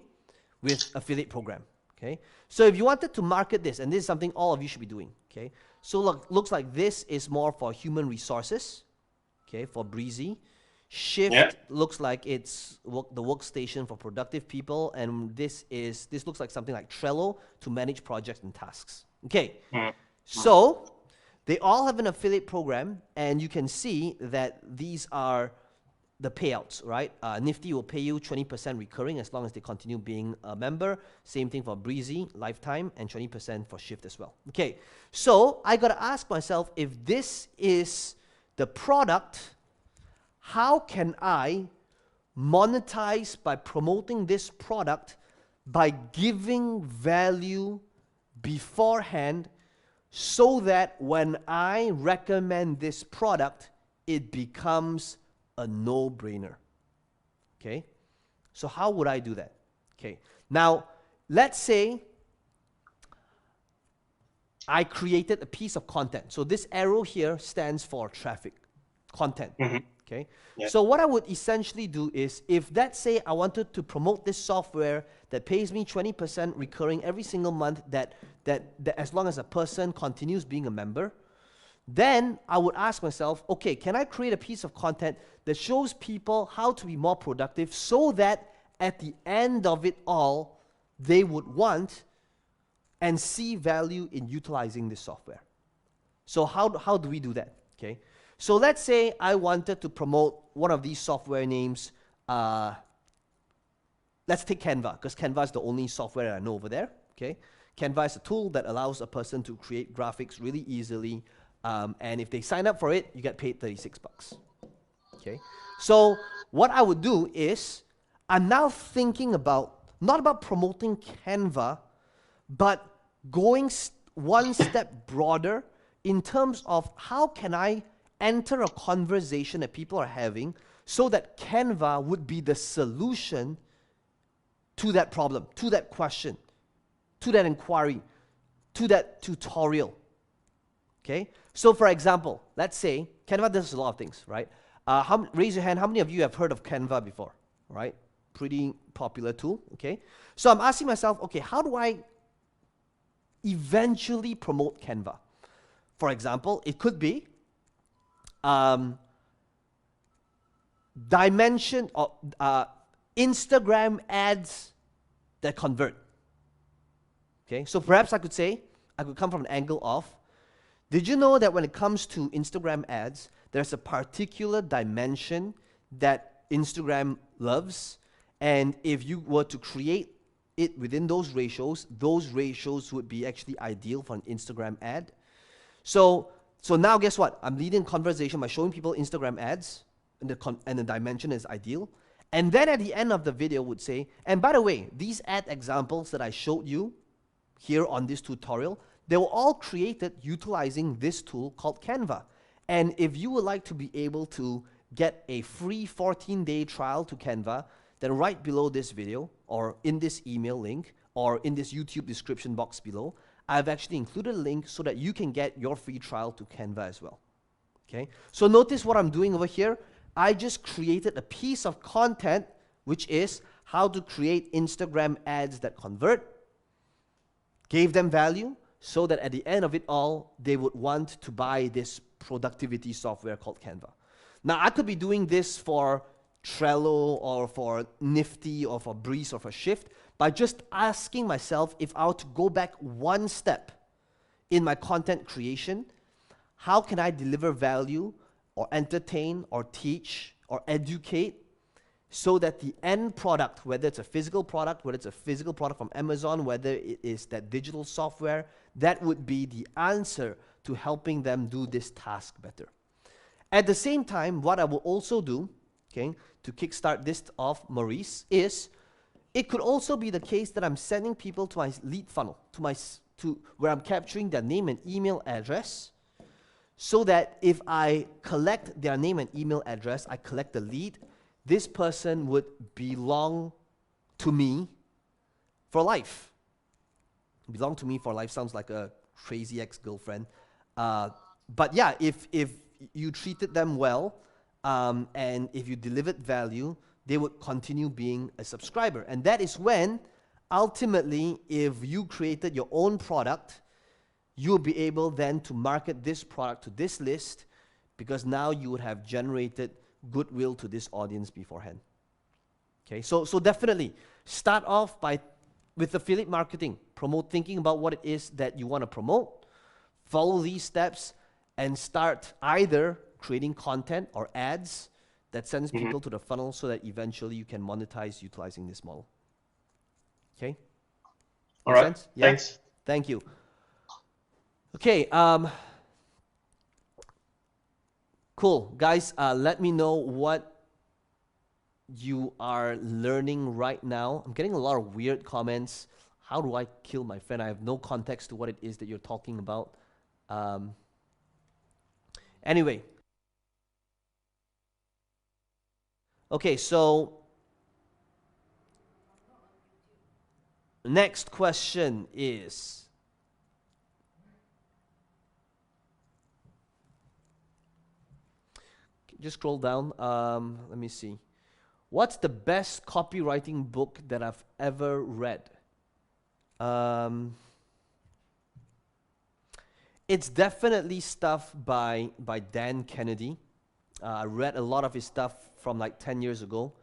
with affiliate program. Okay, so if you wanted to market this, and this is something all of you should be doing. Okay, so look, looks like this is more for human resources. Okay, for Breezy. Shift looks like it's the workstation for productive people, and this looks like something like Trello to manage projects and tasks. Okay, so they all have an affiliate program, and you can see that these are the payouts, right? Nifty will pay you 20% recurring as long as they continue being a member. Same thing for Breezy, lifetime, and 20% for Shift as well. Okay, so I gotta ask myself, if this is the product, how can I monetize by promoting this product by giving value beforehand, so that when I recommend this product, it becomes a no-brainer? Okay? So how would I do that? Okay. Now, let's say I created a piece of content. So this arrow here stands for traffic, content. Okay. Yeah. So what I would essentially do is, if let's say I wanted to promote this software that pays me 20% recurring every single month, that as long as a person continues being a member, then I would ask myself, okay, can I create a piece of content that shows people how to be more productive so that at the end of it all, they would want and see value in utilizing this software? So how do we do that? Okay. So let's say I wanted to promote one of these software names. Let's take Canva, because Canva is the only software I know over there. Okay. Canva is a tool that allows a person to create graphics really easily. And if they sign up for it, you get paid 36 bucks. Okay. So what I would do is, I'm now thinking about, not about promoting Canva, but going one step broader in terms of how can I enter a conversation that people are having so that Canva would be the solution to that problem, to that question, to that inquiry, to that tutorial. Okay? So for example, let's say Canva does a lot of things, right? Raise your hand, how many of you have heard of Canva before, right? Pretty popular tool, okay? So I'm asking myself, okay, how do I eventually promote Canva? For example, it could be dimension or Instagram ads that convert. Okay, so perhaps I could come from an angle of, did you know that when it comes to Instagram ads, there's a particular dimension that Instagram loves, and if you were to create it within those ratios would be actually ideal for an Instagram ad. So now guess what? I'm leading conversation by showing people Instagram ads, and the dimension is ideal. And then at the end of the video would say, and by the way, these ad examples that I showed you here on this tutorial, they were all created utilizing this tool called Canva. And if you would like to be able to get a free 14-day trial to Canva, then right below this video, or in this email link, or in this YouTube description box below, I've actually included a link so that you can get your free trial to Canva as well. Okay? So notice what I'm doing over here. I just created a piece of content, which is how to create Instagram ads that convert, gave them value, so that at the end of it all, they would want to buy this productivity software called Canva. Now, I could be doing this for Trello or for Nifty or for Breeze or for Shift by just asking myself, if I were to go back one step in my content creation, how can I deliver value or entertain or teach or educate so that the end product, whether it's a physical product, whether it's a physical product from Amazon, whether it is that digital software, that would be the answer to helping them do this task better. At the same time, what I will also do, okay, to kickstart this off, Maurice, is it could also be the case that I'm sending people to my lead funnel, to where I'm capturing their name and email address, so that if I collect their name and email address, I collect the lead, this person would belong to me for life. Belong to me for life sounds like a crazy ex-girlfriend. But yeah, if you treated them well, and if you delivered value, they would continue being a subscriber. And that is when, ultimately, if you created your own product, you'll be able then to market this product to this list, because now you would have generated goodwill to this audience beforehand. Okay, so definitely start off with affiliate marketing. Thinking about what it is that you want to promote, follow these steps, and start either creating content or ads that sends people to the funnel so that eventually you can monetize utilizing this model. Okay? All Make right. sense? Yeah? Thanks. Thank you. Okay, cool. Guys, let me know what you are learning right now. I'm getting a lot of weird comments. How do I kill my friend? I have no context to what it is that you're talking about. Anyway. Okay, so Next question is, just scroll down. Let me see. What's the best copywriting book that I've ever read? It's definitely stuff by Dan Kennedy. I read a lot of his stuff from like 10 years ago.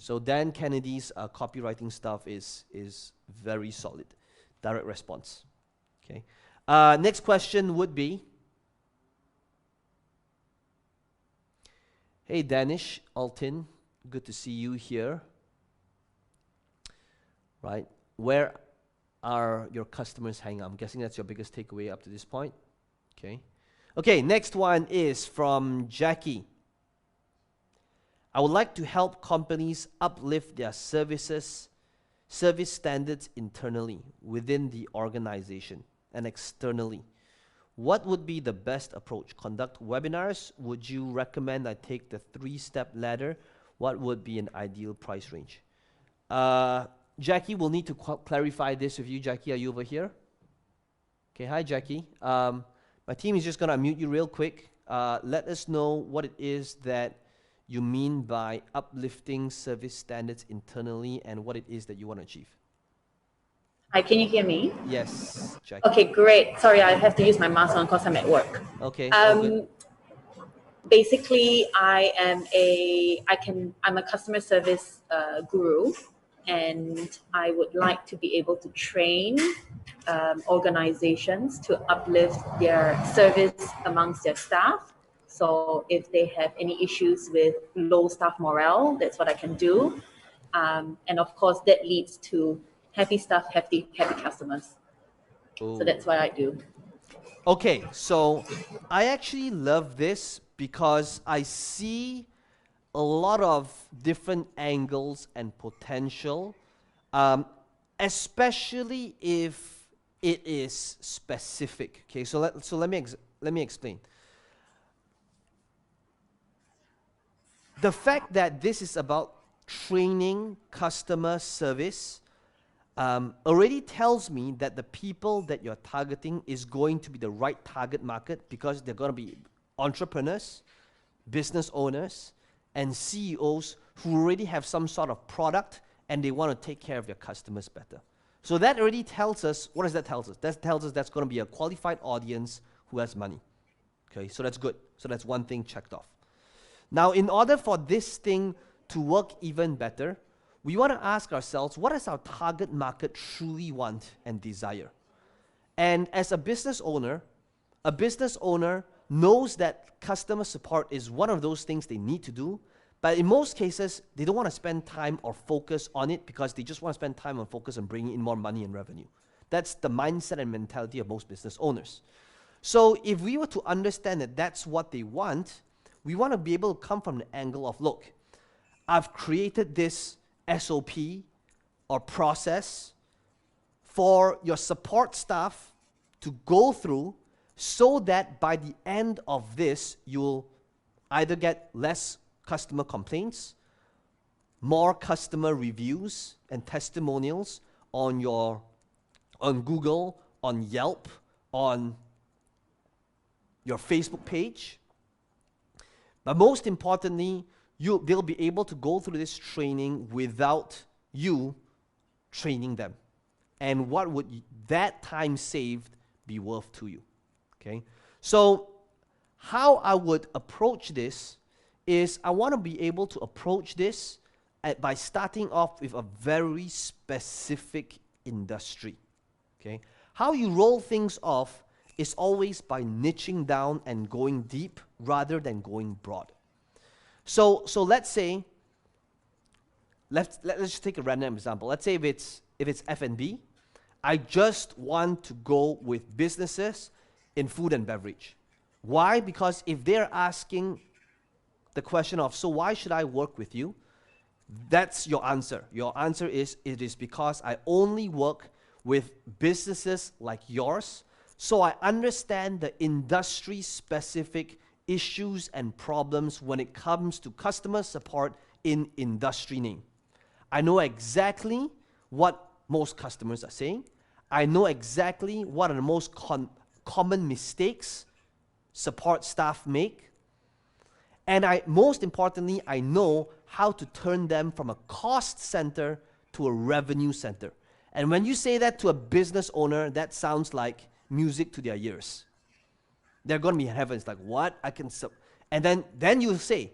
So Dan Kennedy's copywriting stuff is very solid. Direct response. Okay. Next question would be, hey Danish Altin, good to see you here. Right. Where are your customers hanging out? I'm guessing that's your biggest takeaway up to this point. Okay. Okay, next one is from Jackie. I would like to help companies uplift their service standards internally within the organization and externally. What would be the best approach? Conduct webinars? Would you recommend I take the 3-step ladder? What would be an ideal price range? Jackie, we'll need to clarify this with you. Jackie, are you over here? Okay, hi Jackie. My team is just going to unmute you real quick. Let us know what it is that you mean by uplifting service standards internally and what it is that you want to achieve. Hi, can you hear me? Yes, Jackie. Okay, great. Sorry, I have to use my mask on because I'm at work. Okay, all good. Basically, I'm a customer service guru, and I would like to be able to train organizations to uplift their service amongst their staff. So if they have any issues with low staff morale, that's what I can do. And of course, that leads to happy staff, happy customers. Ooh. So that's what I do. Okay, so I actually love this because I see a lot of different angles and potential, especially if it is specific. Okay, so let me explain. The fact that this is about training customer service already tells me that the people that you're targeting is going to be the right target market because they're going to be entrepreneurs, business owners, and CEOs who already have some sort of product and they want to take care of their customers better. So that already tells us, what does that tell us? That tells us that's going to be a qualified audience who has money. Okay, so that's good. So that's one thing checked off. Now, in order for this thing to work even better, we want to ask ourselves, what does our target market truly want and desire? And as a business owner knows that customer support is one of those things they need to do, but in most cases, they don't want to spend time or focus on it because they just want to spend time and focus on bringing in more money and revenue. That's the mindset and mentality of most business owners. So if we were to understand that that's what they want, we want to be able to come from the angle of, look, I've created this SOP or process for your support staff to go through so that by the end of this, you'll either get less customer complaints, more customer reviews and testimonials on Google, on Yelp, on your Facebook page. But most importantly, they'll be able to go through this training without you training them. And what would that time saved be worth to you? Okay? So how I would approach this is I want to be able to approach this by starting off with a very specific industry. Okay? How you roll things off is always by niching down and going deep rather than going broad. So let's say, let's just take a random example. Let's say if it's F&B, I just want to go with businesses in food and beverage. Why? Because if they're asking the question of, so why should I work with you? That's your answer. Your answer is, it is because I only work with businesses like yours, so I understand the industry-specific issues and problems when it comes to customer support in industry name. I know exactly what most customers are saying. I know exactly what are the most common mistakes support staff make. And most importantly, I know how to turn them from a cost center to a revenue center. And when you say that to a business owner, that sounds like music to their ears. They're going to be in heaven. It's like, what? And then you'll say,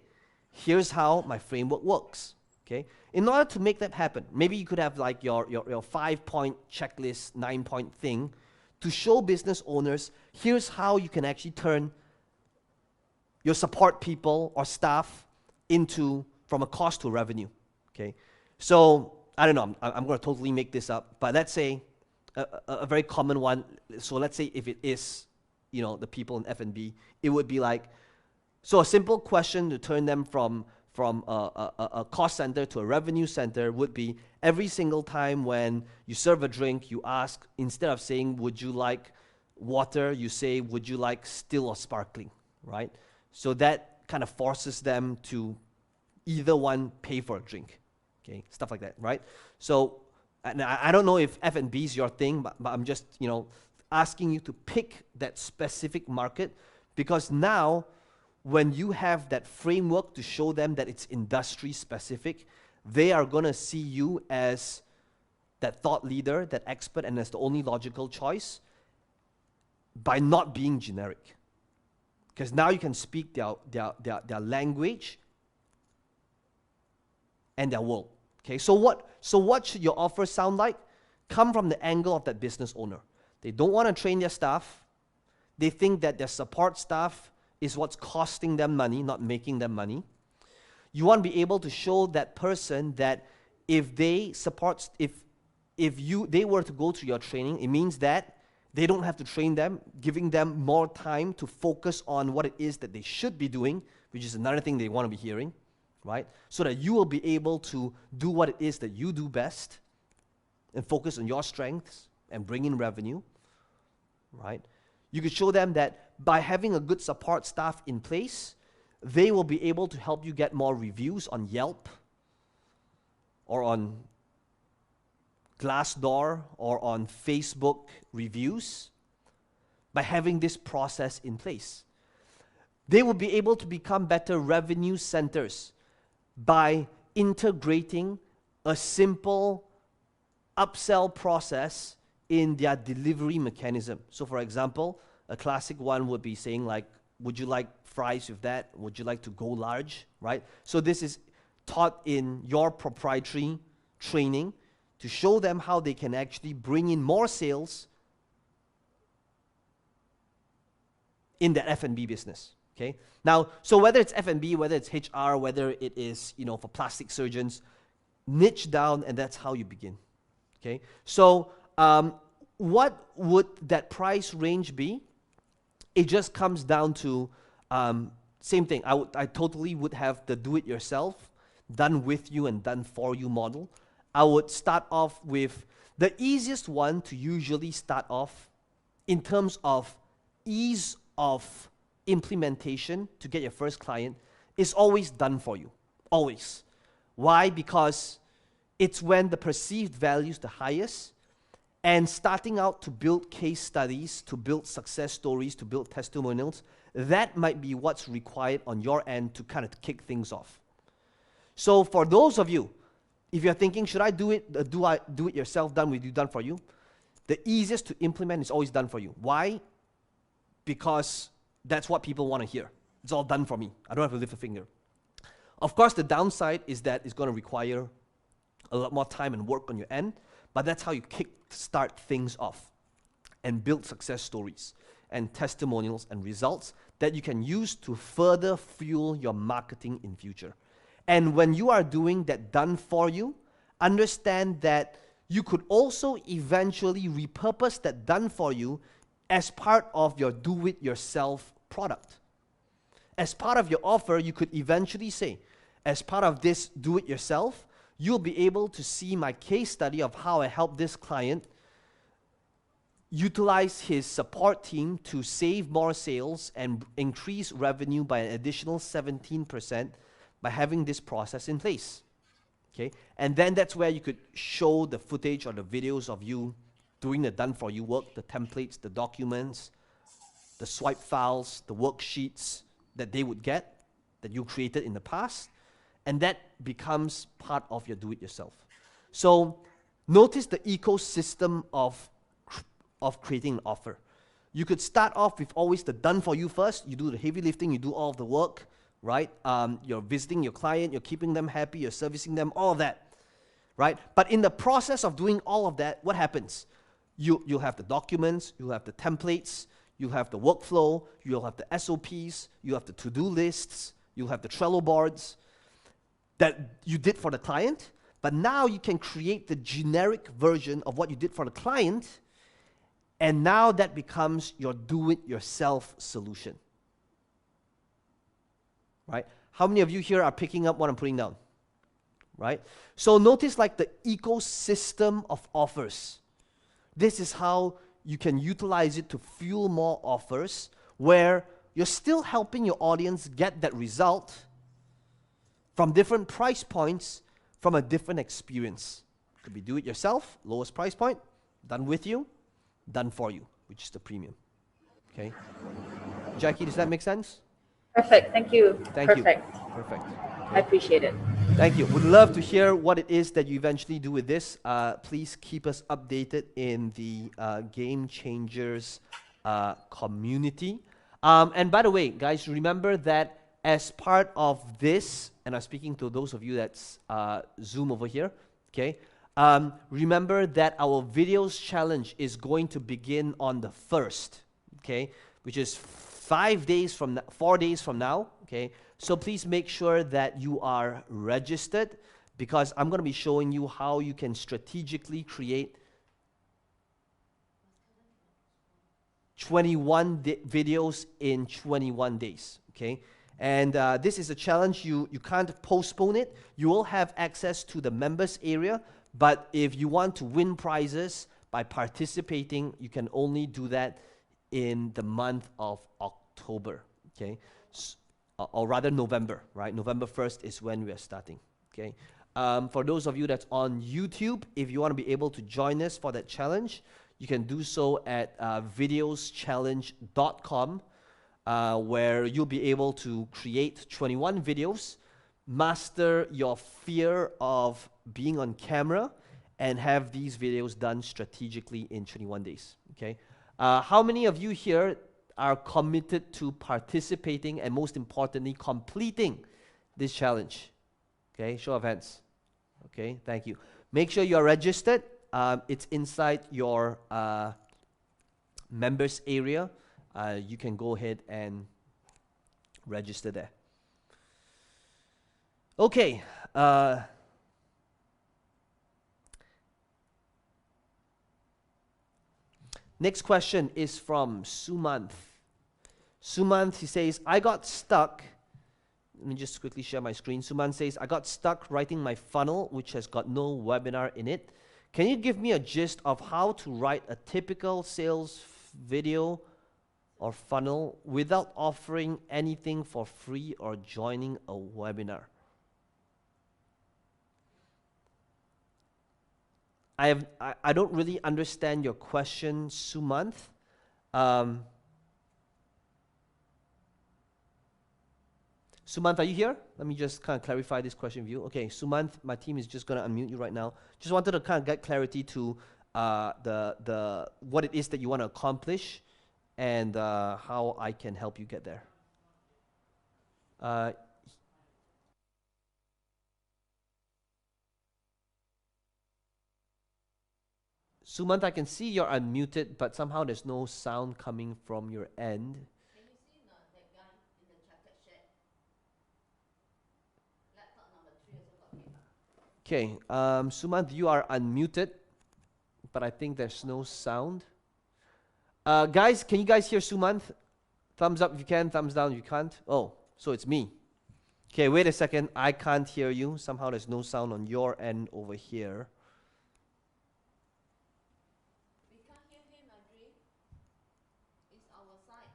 here's how my framework works. Okay? In order to make that happen, maybe you could have like your 5-point checklist, 9-point thing to show business owners, here's how you can actually turn your support people or staff from a cost to revenue. Okay? So, I don't know, I'm going to totally make this up, but let's say a very common one. So let's say if it is, the people in F&B, it would be like, so a simple question to turn them from a cost center to a revenue center would be every single time when you serve a drink, you ask, instead of saying, would you like water, you say, would you like still or sparkling, right? So that kind of forces them to either one pay for a drink, okay? Stuff like that, right? So and I don't know if F&B is your thing, but I'm just, asking you to pick that specific market, because now when you have that framework to show them that it's industry specific, they are going to see you as that thought leader, that expert, and as the only logical choice by not being generic. Because now you can speak their language and their world. Okay, so what should your offer sound like? Come from the angle of that business owner. They don't want to train their staff. They think that their support staff is what's costing them money, not making them money. You want to be able to show that person that if they were to go through your training, it means that they don't have to train them, giving them more time to focus on what it is that they should be doing, which is another thing they want to be hearing, right? So that you will be able to do what it is that you do best and focus on your strengths and bring in revenue, right? You could show them that by having a good support staff in place, they will be able to help you get more reviews on Yelp or on Glassdoor or on Facebook reviews by having this process in place. They will be able to become better revenue centers by integrating a simple upsell process in their delivery mechanism. So for example, a classic one would be saying like, would you like fries with that? Would you like to go large, right? So this is taught in your proprietary training to show them how they can actually bring in more sales in the F&B business, okay? Now, so whether it's F&B, whether it's HR, whether it is, for plastic surgeons, niche down, and that's how you begin, okay? So what would that price range be? It just comes down to same thing. I totally would have the do-it-yourself, done with you and done for you model. I would start off with the easiest one to usually start off in terms of ease of implementation to get your first client is always done for you, always. Why? Because it's when the perceived value is the highest, and starting out to build case studies, to build success stories, to build testimonials, that might be what's required on your end to kind of kick things off. So for those of you, if you're thinking, should I do it yourself, done with you, done for you? The easiest to implement is always done for you. Why? Because that's what people want to hear. It's all done for me. I don't have to lift a finger. Of course, the downside is that it's going to require a lot more time and work on your end, but that's how you start things off and build success stories and testimonials and results that you can use to further fuel your marketing in future. And when you are doing that done for you, understand that you could also eventually repurpose that done for you as part of your do-it-yourself product. As part of your offer, you could eventually say, as part of this do-it-yourself, you'll be able to see my case study of how I helped this client utilize his support team to save more sales and increase revenue by an additional 17% by having this process in place. Okay, and then that's where you could show the footage or the videos of you doing the done-for-you work, the templates, the documents, the swipe files, the worksheets that they would get, that you created in the past, and that becomes part of your do-it-yourself. So notice the ecosystem of creating an offer. You could start off with always the done-for-you first. You do the heavy lifting, you do all of the work, right? You're visiting your client, you're keeping them happy, you're servicing them, all of that, right? But in the process of doing all of that, what happens? You'll have the documents, you'll have the templates, you'll have the workflow, you'll have the SOPs, you'll have the to-do lists, you'll have the Trello boards that you did for the client, but now you can create the generic version of what you did for the client, and now that becomes your do-it-yourself solution. Right? How many of you here are picking up what I'm putting down? Right? So notice like the ecosystem of offers. This is how you can utilize it to fuel more offers where you're still helping your audience get that result from different price points from a different experience. Could be do it yourself, lowest price point, done with you, done for you, which is the premium. Okay? Jackie, does that make sense? Perfect. Thank you. Thank you. Perfect. Perfect. I appreciate it. Thank you. Would love to hear what it is that you eventually do with this. Please keep us updated in the Game Changers community. And by the way, guys, remember that as part of this, and I'm speaking to those of you that's Zoom over here, okay? Remember that our videos challenge is going to begin on the 1st, okay? Which is 4 days from now, okay? So please make sure that you are registered because I'm going to be showing you how you can strategically create 21 videos in 21 days, okay? And this is a challenge. You can't postpone it. You will have access to the members area, but if you want to win prizes by participating, you can only do that in the month of October, okay? Or rather November, right? November 1st is when we are starting, okay? For those of you that's on YouTube, if you want to be able to join us for that challenge, you can do so at videoschallenge.com, where you'll be able to create 21 videos, master your fear of being on camera, and have these videos done strategically in 21 days, okay? How many of you here are committed to participating and most importantly, completing this challenge? Okay, show of hands. Okay, thank you. Make sure you're registered. It's inside your members area. You can go ahead and register there. Okay. Next question is from Sumanth. Sumanth, he says, I got stuck. Let me just quickly share my screen. Sumanth says, I got stuck writing my funnel, which has got no webinar in it. Can you give me a gist of how to write a typical sales video or funnel without offering anything for free or joining a webinar? I don't really understand your question, Sumanth. Sumanth, are you here? Let me just kind of clarify this question with you. Okay, Sumanth, my team is just going to unmute you right now. Just wanted to kind of get clarity to what it is that you want to accomplish and how I can help you get there. Sumanth, I can see you're unmuted, but somehow there's no sound coming from your end. Can you see that guy in the checkered shirt? Laptop number 3 also got paper. Okay, Sumanth, you are unmuted, but I think there's no sound. Guys, can you guys hear Sumanth? Thumbs up if you can, thumbs down if you can't. Oh, so it's me. Okay, wait a second. I can't hear you. Somehow there's no sound on your end over here. We can't hear him, Adri. It's our side.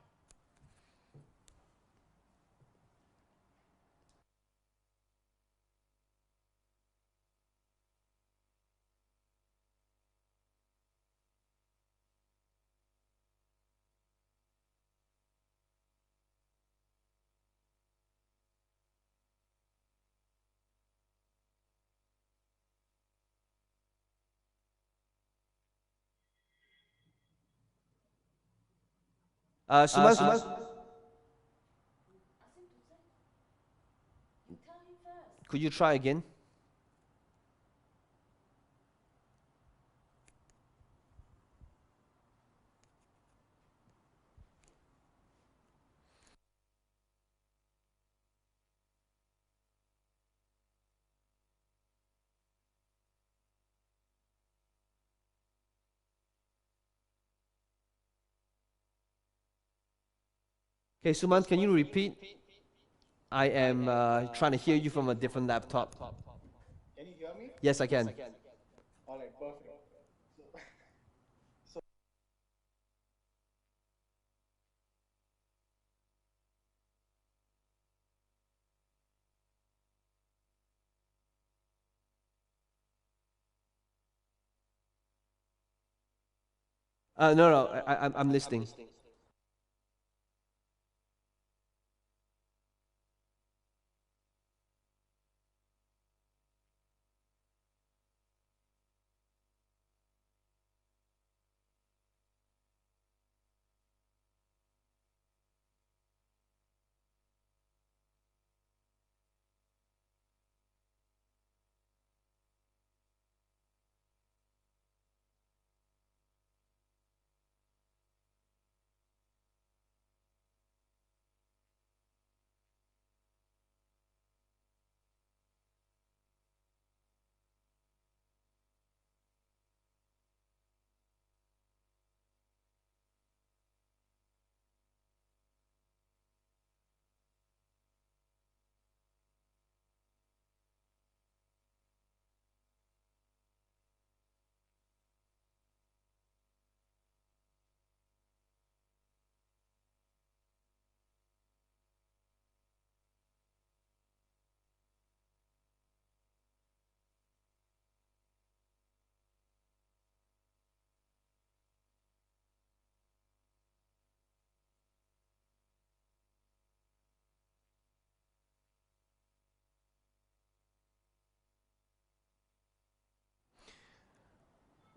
Suman, Ask him to say. You tell him first. could you try again? Okay, Suman, can you repeat? I am trying to hear you from a different laptop. Can you hear me? Yes, I can. All right, perfect. No, I'm listening.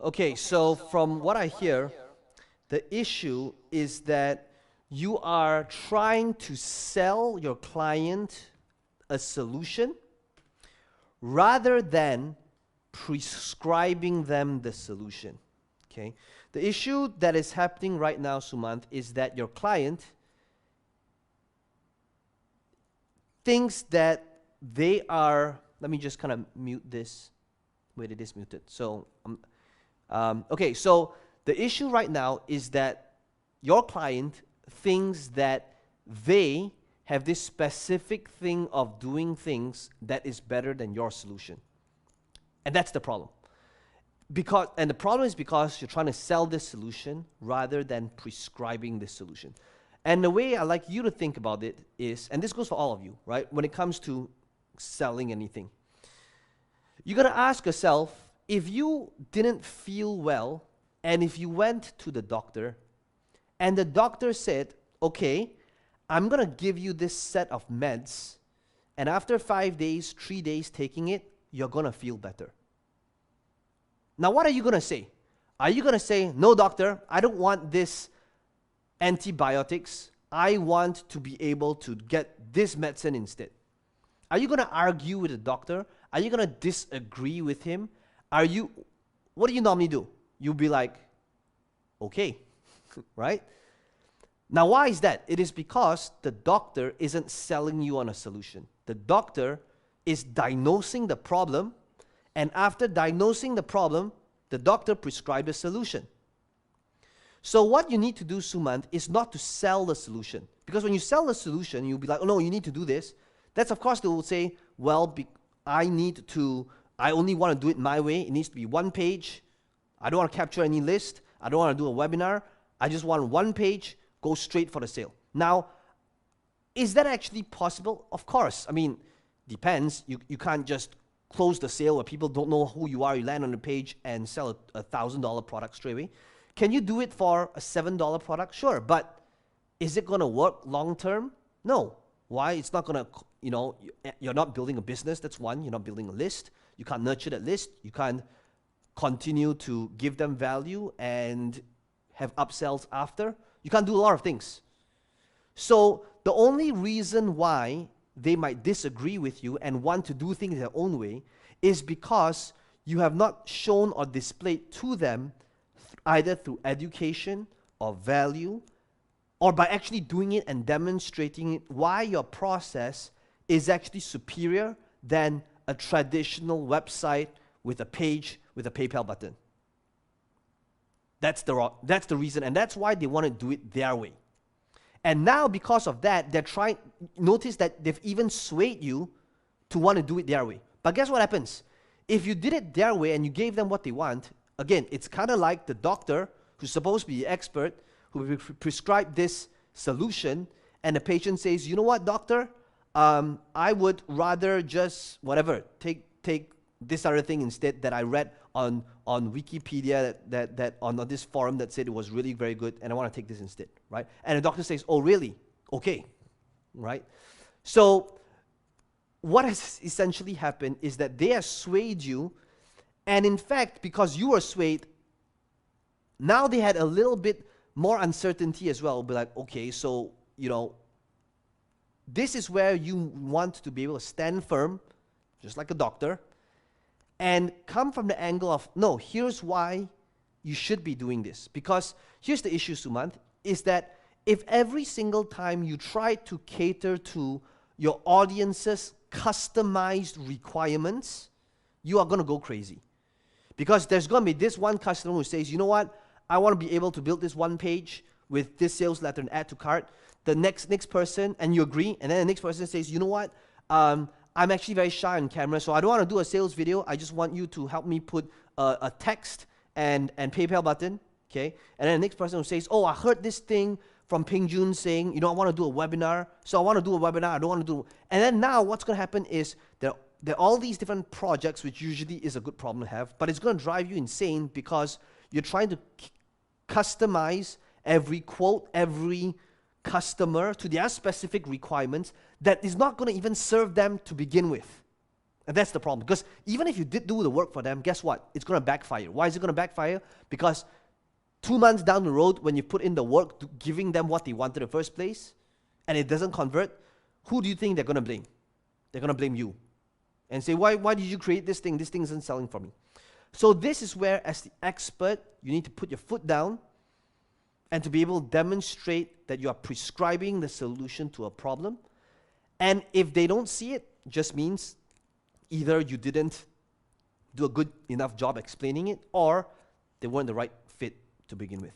Okay, so from what I hear, the issue is that you are trying to sell your client a solution rather than prescribing them the solution. Okay? The issue that is happening right now, Sumant, is that your client thinks that they are, let me just kind of mute this. Wait, it is muted. So, okay, so the issue right now is that your client thinks that they have this specific thing of doing things that is better than your solution. And that's the problem. And the problem is because you're trying to sell this solution rather than prescribing this solution. And the way I like you to think about it is, and this goes for all of you, right? When it comes to selling anything, you got to ask yourself, if you didn't feel well and if you went to the doctor and the doctor said, okay, I'm going to give you this set of meds, and after 5 days, 3 days taking it, you're going to feel better. Now, what are you going to say? Are you going to say, no, doctor, I don't want this antibiotics. I want to be able to get this medicine instead? Are you going to argue with the doctor? Are you going to disagree with him? What do you normally do? You'll be like, okay, right? Now, why is that? It is because the doctor isn't selling you on a solution. The doctor is diagnosing the problem, and after diagnosing the problem, the doctor prescribes a solution. So what you need to do, Sumant, is not to sell the solution. Because when you sell the solution, you'll be like, oh no, you need to do this. That's, of course, they will say, well, I only want to do it my way. It needs to be one page. I don't want to capture any list. I don't want to do a webinar. I just want one page, go straight for the sale. Now, is that actually possible? Of course. I mean, depends. You can't just close the sale where people don't know who you are. You land on the page and sell a $1,000 product straight away. Can you do it for a $7 product? Sure. But is it going to work long term? No. Why? It's not going to, you're not building a business. That's one. You're not building a list. You can't nurture that list. You can't continue to give them value and have upsells after. You can't do a lot of things. So the only reason why they might disagree with you and want to do things their own way is because you have not shown or displayed to them either through education or value, or by actually doing it and demonstrating it why your process is actually superior than a traditional website with a page with a PayPal button. That's the reason, and that's why they want to do it their way. And now, because of that, they're trying. Notice that they've even swayed you to want to do it their way. But guess what happens? If you did it their way and you gave them what they want, again, it's kind of like the doctor who's supposed to be the expert who prescribed this solution, and the patient says, "You know what, doctor? I would rather just whatever take this other thing instead that I read on Wikipedia that on this forum that said it was really very good, and I want to take this instead," right? And the doctor says, "Oh, really? Okay," right? So what has essentially happened is that they have swayed you, and in fact, because you were swayed, now they had a little bit more uncertainty as well. Be like, okay, so this is where you want to be able to stand firm, just like a doctor, and come from the angle of, no, here's why you should be doing this. Because here's the issue, Sumant, is that if every single time you try to cater to your audience's customized requirements, you are going to go crazy. Because there's going to be this one customer who says, you know what, I want to be able to build this one page with this sales letter and add to cart. The next person, and you agree, and then the next person says, you know what, I'm actually very shy on camera, so I don't want to do a sales video. I just want you to help me put a text and PayPal button, okay? And then the next person who says, oh, I heard this thing from Peng Joon saying, I want to do a webinar, so I want to do a webinar, I don't want to do. And then now what's going to happen is there are all these different projects, which usually is a good problem to have, but it's going to drive you insane because you're trying to customize every quote, every customer to their specific requirements that is not going to even serve them to begin with. And that's the problem, because even if you did do the work for them, guess what? It's going to backfire. Why is it going to backfire? Because 2 months down the road, when you put in the work to giving them what they wanted in the first place, and it doesn't convert, who do you think they're going to blame? They're going to blame you and say, why did you create this thing? This thing isn't selling for me. So this is where, as the expert, you need to put your foot down and to be able to demonstrate that you are prescribing the solution to a problem. And if they don't see it, just means either you didn't do a good enough job explaining it, or they weren't the right fit to begin with.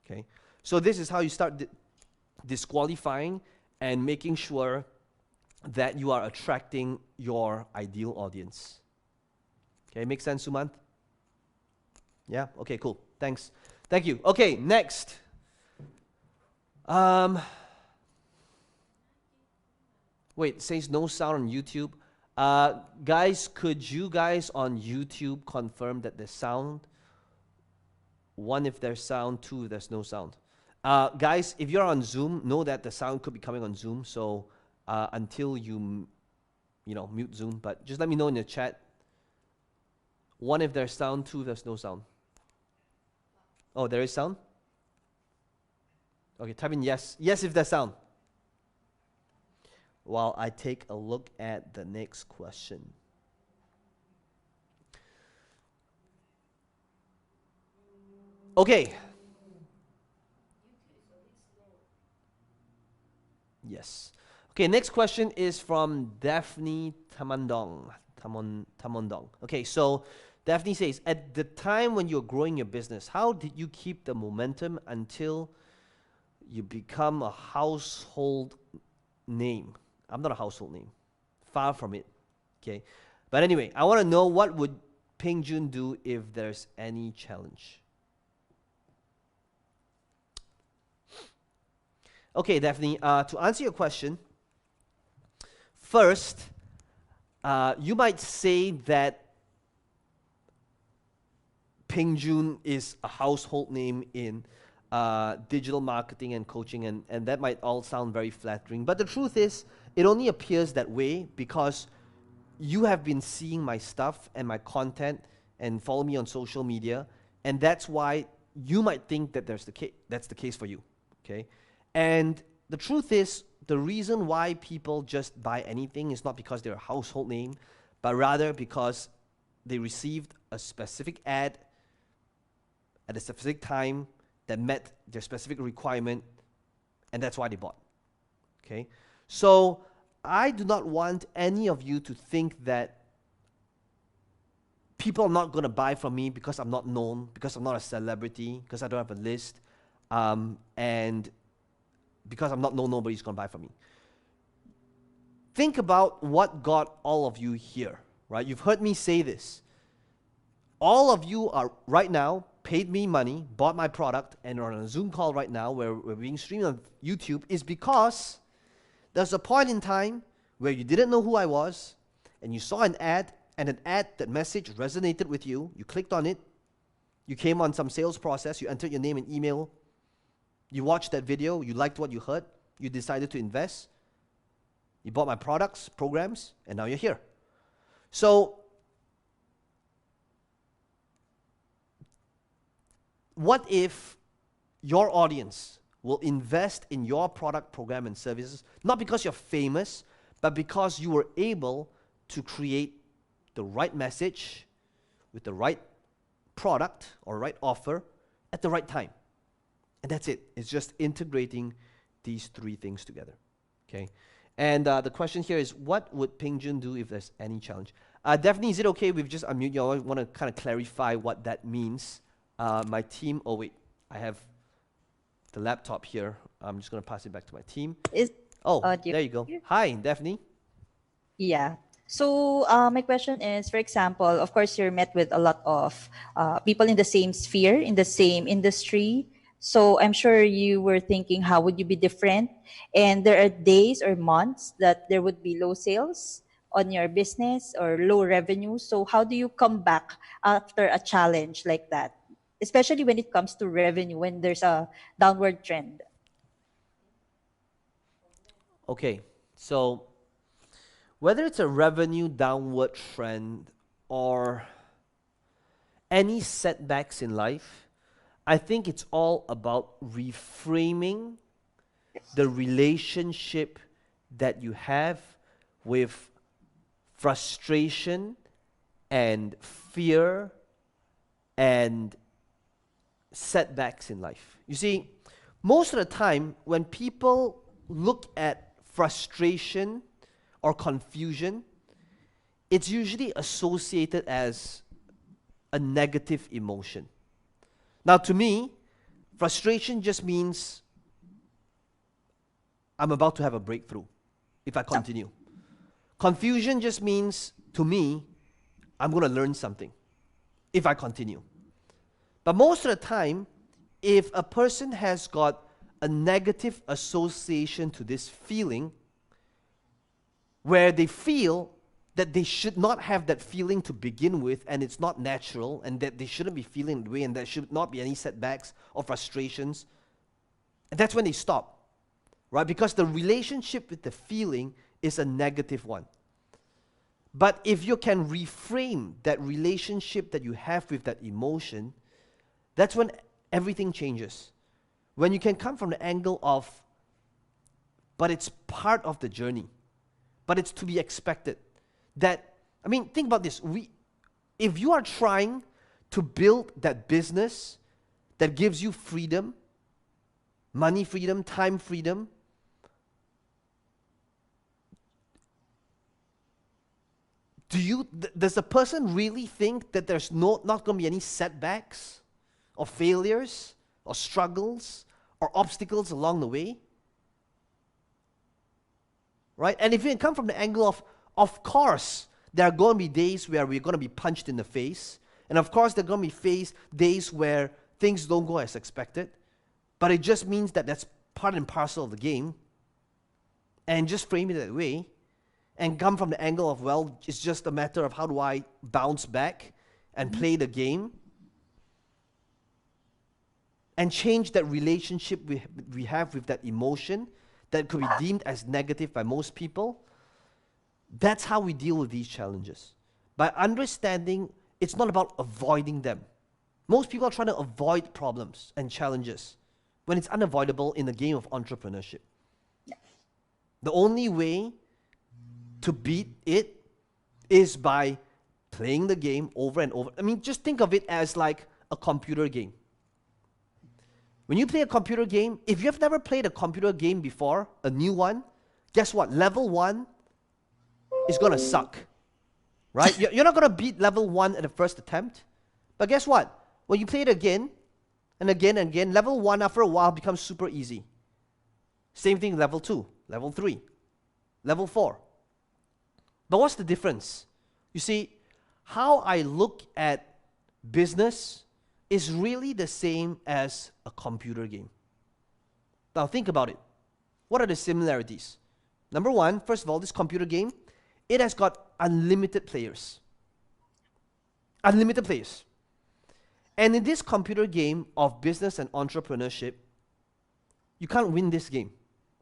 Okay? So this is how you start disqualifying and making sure that you are attracting your ideal audience. Okay, make sense, Sumant? Yeah? Okay, cool. Thanks. Thank you. Okay, next. Wait, it says no sound on YouTube. Guys, could you guys on YouTube confirm that there's sound? 1, if there's sound. 2, if there's no sound. Guys, if you're on Zoom, know that the sound could be coming on Zoom. So until you mute Zoom, but just let me know in the chat. 1, if there's sound. 2, if there's no sound. Oh, there is sound? Okay, type in yes. Yes, if there's sound. While I take a look at the next question. Okay. Yes. Okay, next question is from Daphne Tamondong. Okay, so Daphne says, at the time when you're growing your business, how did you keep the momentum until you become a household name? I'm not a household name. Far from it. Okay. But anyway, I want to know, what would Peng Joon do if there's any challenge? Okay, Daphne, to answer your question, first, you might say that Peng Joon is a household name in digital marketing and coaching, and that might all sound very flattering. But the truth is, it only appears that way because you have been seeing my stuff and my content and follow me on social media, and that's why you might think that that's the case for you, okay? And the truth is, the reason why people just buy anything is not because they're a household name, but rather because they received a specific ad at a specific time that met their specific requirement, and that's why they bought, okay? So I do not want any of you to think that people are not going to buy from me because I'm not known, because I'm not a celebrity, because I don't have a list, and because I'm not known, nobody's going to buy from me. Think about what got all of you here, right? You've heard me say this. All of you are right now paid me money, bought my product, and are on a Zoom call right now where we're being streamed on YouTube is because there's a point in time where you didn't know who I was, and you saw an ad, and an ad, that message resonated with you. You clicked on it. You came on some sales process. You entered your name and email. You watched that video. You liked what you heard. You decided to invest. You bought my products, programs, and now you're here. So what if your audience will invest in your product, program, and services, not because you're famous, but because you were able to create the right message with the right product or right offer at the right time? And that's it. It's just integrating these three things together, okay? And the question here is, what would Peng Joon do if there's any challenge? Daphne, is it okay if we just unmute you? I want to kind of clarify what that means. My team, oh wait, I have the laptop here. I'm just going to pass it back to my team. There you go. Hi, Daphne. Yeah. So my question is, for example, of course, you're met with a lot of people in the same sphere, in the same industry. So I'm sure you were thinking, how would you be different? And there are days or months that there would be low sales on your business or low revenue. So how do you come back after a challenge like that? Especially when it comes to revenue, when there's a downward trend. Okay, so whether it's a revenue downward trend or any setbacks in life, I think it's all about reframing the relationship that you have with frustration and fear and setbacks in life. You see, most of the time when people look at frustration or confusion, it's usually associated as a negative emotion. Now, to me, frustration just means I'm about to have a breakthrough if I continue. Confusion just means, to me, I'm going to learn something if I continue. But most of the time, if a person has got a negative association to this feeling, where they feel that they should not have that feeling to begin with, and it's not natural, and that they shouldn't be feeling that way, and there should not be any setbacks or frustrations, and that's when they stop, right? Because the relationship with the feeling is a negative one. But if you can reframe that relationship that you have with that emotion, that's when everything changes. When you can come from the angle of, but it's part of the journey, but it's to be expected. That, I mean, think about this. If you are trying to build that business that gives you freedom, money freedom, time freedom, does the person really think that there's not going to be any setbacks or failures or struggles or obstacles along the way? Right? And if you come from the angle of course, there are going to be days where we're going to be punched in the face. And of course, there are going to be days where things don't go as expected. But it just means that that's part and parcel of the game. And just frame it that way. And come from the angle of, well, it's just a matter of how do I bounce back and play the game. And change that relationship we have with that emotion that could be deemed as negative by most people. That's how we deal with these challenges. By understanding, it's not about avoiding them. Most people are trying to avoid problems and challenges when it's unavoidable in the game of entrepreneurship. The only way to beat it is by playing the game over and over. I mean, just think of it as like a computer game. When you play a computer game, if you have never played a computer game before, a new one, guess what? Level 1 is going to suck, right? You're not going to beat level 1 at the first attempt. But guess what? When you play it again and again and again, level 1 after a while becomes super easy. Same thing level 2, level 3, level 4. But what's the difference? You see, how I look at business is really the same as a computer game. Now think about it. What are the similarities? Number one, first of all, this computer game, it has got unlimited players. Unlimited players. And in this computer game of business and entrepreneurship, you can't win this game.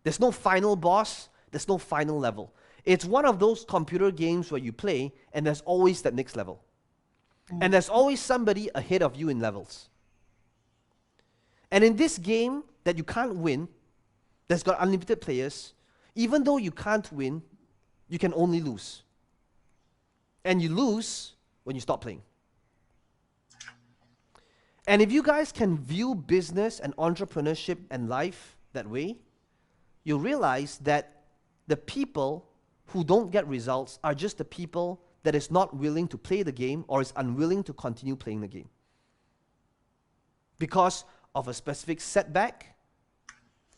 There's no final boss, there's no final level. It's one of those computer games where you play and there's always that next level. And there's always somebody ahead of you in levels. And in this game that you can't win, that's got unlimited players, even though you can't win, you can only lose. And you lose when you stop playing. And if you guys can view business and entrepreneurship and life that way, you'll realize that the people who don't get results are just the people that is not willing to play the game or is unwilling to continue playing the game. Because of a specific setback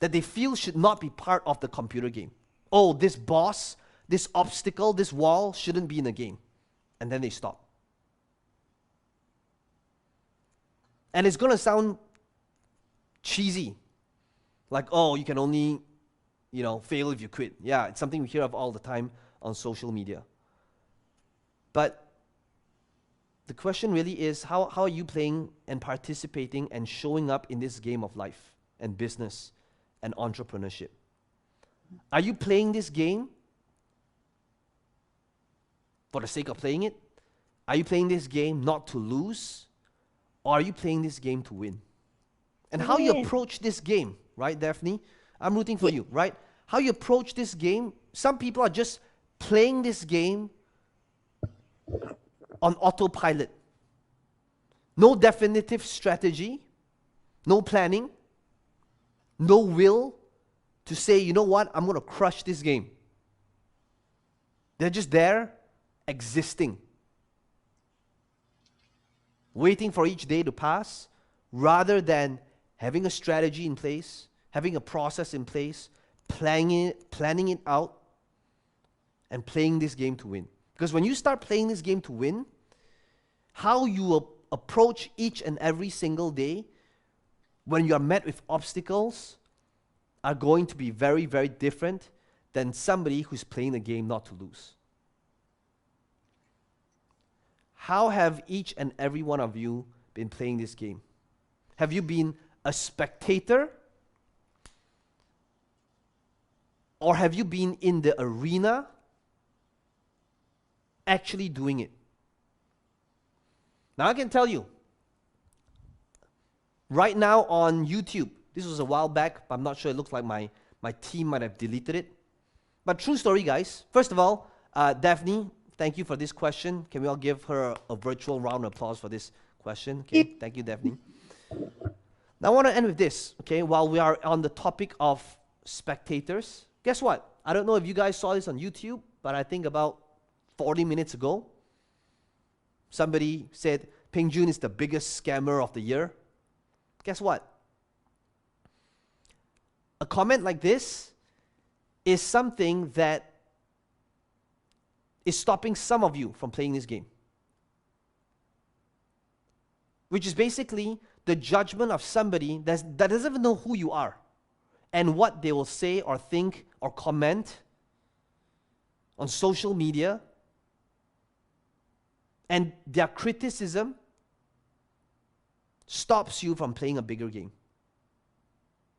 that they feel should not be part of the computer game. Oh, this boss, this obstacle, this wall shouldn't be in the game. And then they stop. And it's going to sound cheesy. Like, oh, you can only, fail if you quit. Yeah, it's something we hear of all the time on social media. But the question really is, how are you playing and participating and showing up in this game of life and business and entrepreneurship? Are you playing this game for the sake of playing it? Are you playing this game not to lose? Or are you playing this game to win? And how you approach this game, right, Daphne? I'm rooting for you, right? How you approach this game, some people are just playing this game on autopilot. No definitive strategy, no planning, no will to say, you know what, I'm going to crush this game. They're just there, existing, waiting for each day to pass, rather than having a strategy in place, having a process in place, planning it out, and playing this game to win. Because when you start playing this game to win, how you approach each and every single day when you are met with obstacles are going to be very, very different than somebody who's playing the game not to lose. How have each and every one of you been playing this game? Have you been a spectator? Or have you been in the arena actually doing it? Now I can tell you, right now on YouTube, this was a while back, but I'm not sure, it looks like my team might have deleted it. But true story, guys. First of all, Daphne, thank you for this question. Can we all give her a virtual round of applause for this question? Okay, thank you, Daphne. Now I want to end with this, okay? While we are on the topic of spectators, guess what? I don't know if you guys saw this on YouTube, but I think about 40 minutes ago, somebody said, Peng Joon is the biggest scammer of the year. Guess what? A comment like this is something that is stopping some of you from playing this game. Which is basically the judgment of somebody that doesn't even know who you are and what they will say or think or comment on social media. And their criticism stops you from playing a bigger game.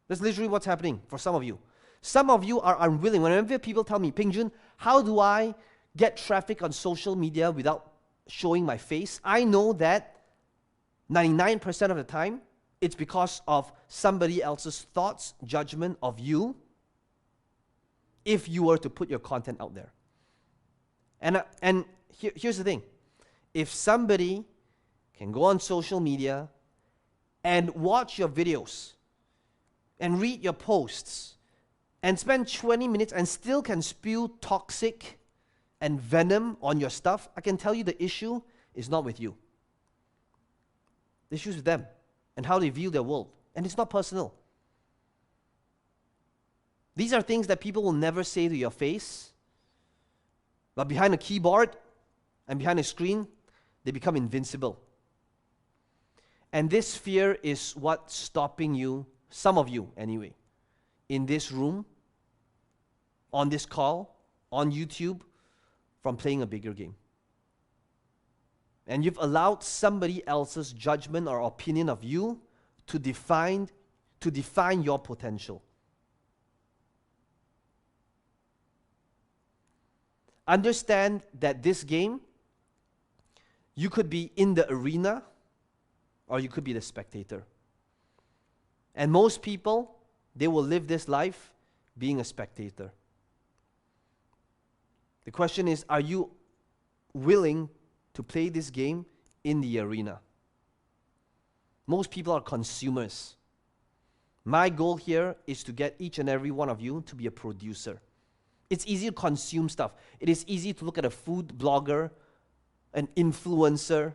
That's literally what's happening for some of you. Some of you are unwilling. Whenever people tell me, Peng Joon, how do I get traffic on social media without showing my face? I know that 99% of the time, it's because of somebody else's thoughts, judgment of you, if you were to put your content out there. And here's the thing. If somebody can go on social media and watch your videos and read your posts and spend 20 minutes and still can spew toxic and venom on your stuff, I can tell you the issue is not with you. The issue is with them and how they view their world. And it's not personal. These are things that people will never say to your face, but behind a keyboard and behind a screen, they become invincible. And this fear is what's stopping you, some of you anyway, in this room, on this call, on YouTube, from playing a bigger game. And you've allowed somebody else's judgment or opinion of you to define your potential. Understand that this game, you could be in the arena or you could be the spectator. And most people, they will live this life being a spectator. The question is, are you willing to play this game in the arena? Most people are consumers. My goal here is to get each and every one of you to be a producer. It's easy to consume stuff. It is easy to look at a food blogger, an influencer,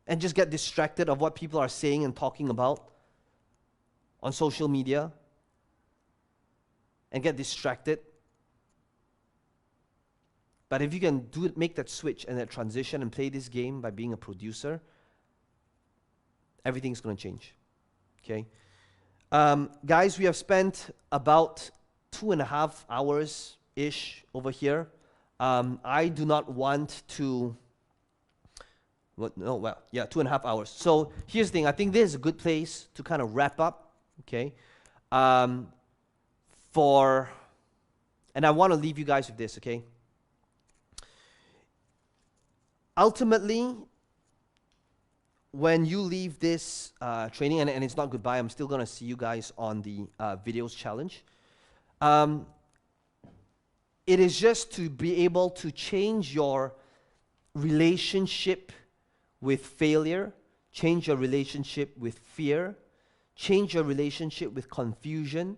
and just get distracted of what people are saying and talking about on social media and get distracted. But if you can make that switch and that transition and play this game by being a producer, everything's going to change. Okay? Guys, we have spent about 2.5 hours-ish over here. I do not want to... 2.5 hours. So here's the thing. I think this is a good place to kind of wrap up. Okay? And I want to leave you guys with this, okay? Ultimately, when you leave this training, and it's not goodbye, I'm still going to see you guys on the videos challenge. It is just to be able to change your relationship with failure, change your relationship with fear, change your relationship with confusion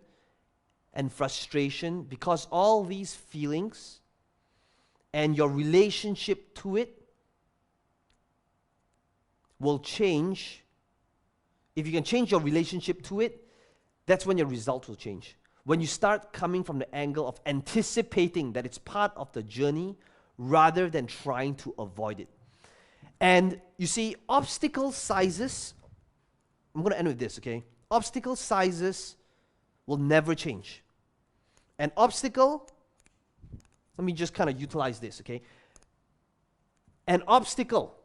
and frustration, because all these feelings and your relationship to it will change. If you can change your relationship to it, that's when your results will change. When you start coming from the angle of anticipating that it's part of the journey rather than trying to avoid it. And you see, obstacle sizes, I'm going to end with this, okay? Obstacle sizes will never change. An obstacle, let me just kind of utilize this, okay? An obstacle.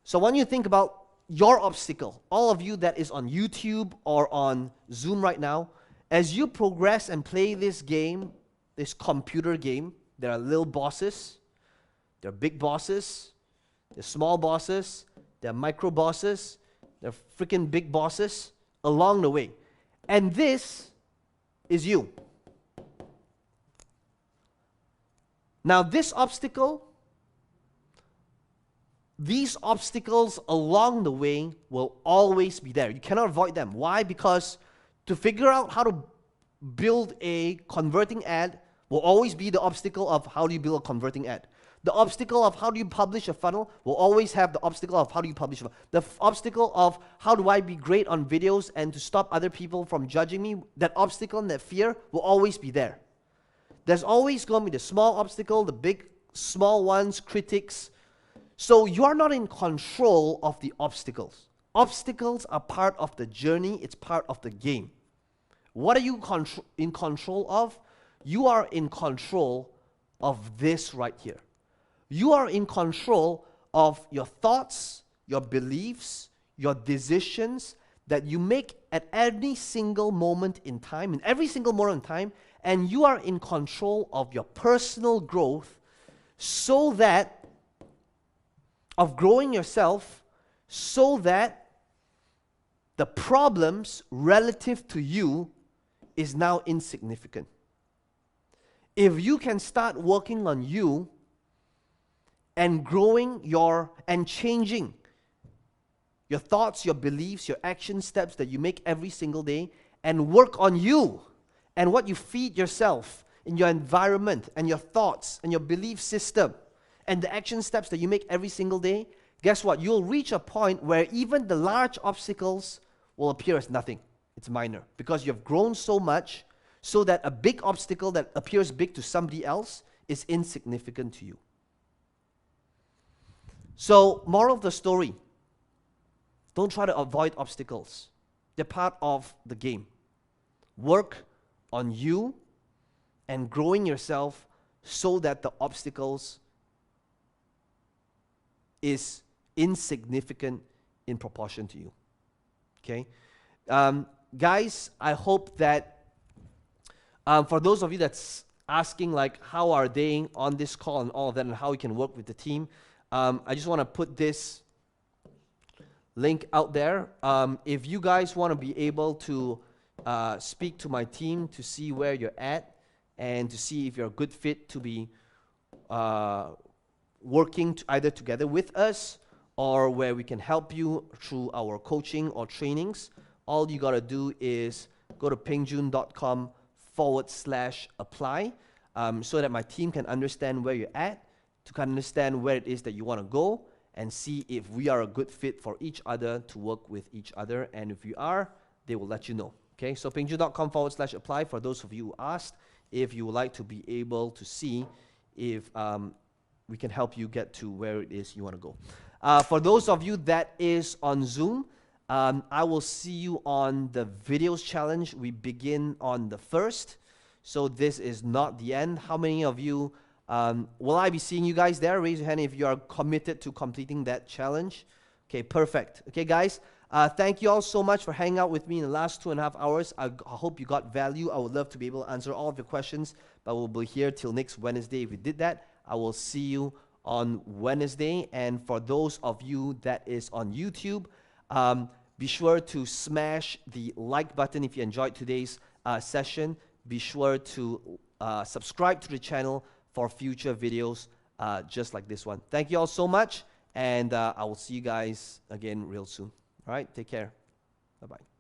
So when you think about your obstacle, all of you that is on YouTube or on Zoom right now, as you progress and play this game, this computer game, there are little bosses, there are big bosses, there are small bosses, there are micro bosses, there are freaking big bosses along the way. And this is you. Now this obstacle, these obstacles along the way will always be there. You cannot avoid them. Why? Because to figure out how to build a converting ad will always be the obstacle of how do you build a converting ad. The obstacle of how do you publish a funnel will always have the obstacle of how do you publish a funnel. The obstacle of how do I be great on videos and to stop other people from judging me, that obstacle and that fear will always be there. There's always going to be the small obstacle, the big, small ones, critics. So you are not in control of the obstacles. Obstacles are part of the journey. It's part of the game. What are you in control of? You are in control of this right here. You are in control of your thoughts, your beliefs, your decisions that you make at any single moment in time, in every single moment in time, and you are in control of your personal growth so that of growing yourself so that the problems relative to you is now insignificant. If you can start working on you and growing and changing your thoughts, your beliefs, your action steps that you make every single day, and work on you and what you feed yourself in your environment and your thoughts and your belief system and the action steps that you make every single day, guess what? You'll reach a point where even the large obstacles will appear as nothing. It's minor because you've grown so much so that a big obstacle that appears big to somebody else is insignificant to you. So, moral of the story, don't try to avoid obstacles. They're part of the game. Work on you and growing yourself so that the obstacles is insignificant in proportion to you. Okay? Guys, I hope that for those of you that's asking like how are they on this call and all of that and how we can work with the team, I just want to put this link out there. If you guys want to be able to speak to my team to see where you're at and to see if you're a good fit to be working either together with us or where we can help you through our coaching or trainings, all you got to do is go to pengjoon.com/apply so that my team can understand where you're at, to kind of understand where it is that you want to go, and see if we are a good fit for each other to work with each other. And if we are, they will let you know. Okay, so pengjoon.com/apply for those of you who asked if you would like to be able to see if we can help you get to where it is you want to go. For those of you that is on Zoom, I will see you on the videos challenge. We begin on the 1st. So this is not the end. How many of you, will I be seeing you guys there? Raise your hand if you are committed to completing that challenge. Okay, perfect. Okay, guys, thank you all so much for hanging out with me in the last 2.5 hours. I hope you got value. I would love to be able to answer all of your questions, but we'll be here till next Wednesday. If we did that, I will see you on Wednesday. And for those of you that is on YouTube, be sure to smash the like button if you enjoyed today's session. Be sure to subscribe to the channel for future videos just like this one. Thank you all so much, and I will see you guys again real soon. All right, take care. Bye-bye.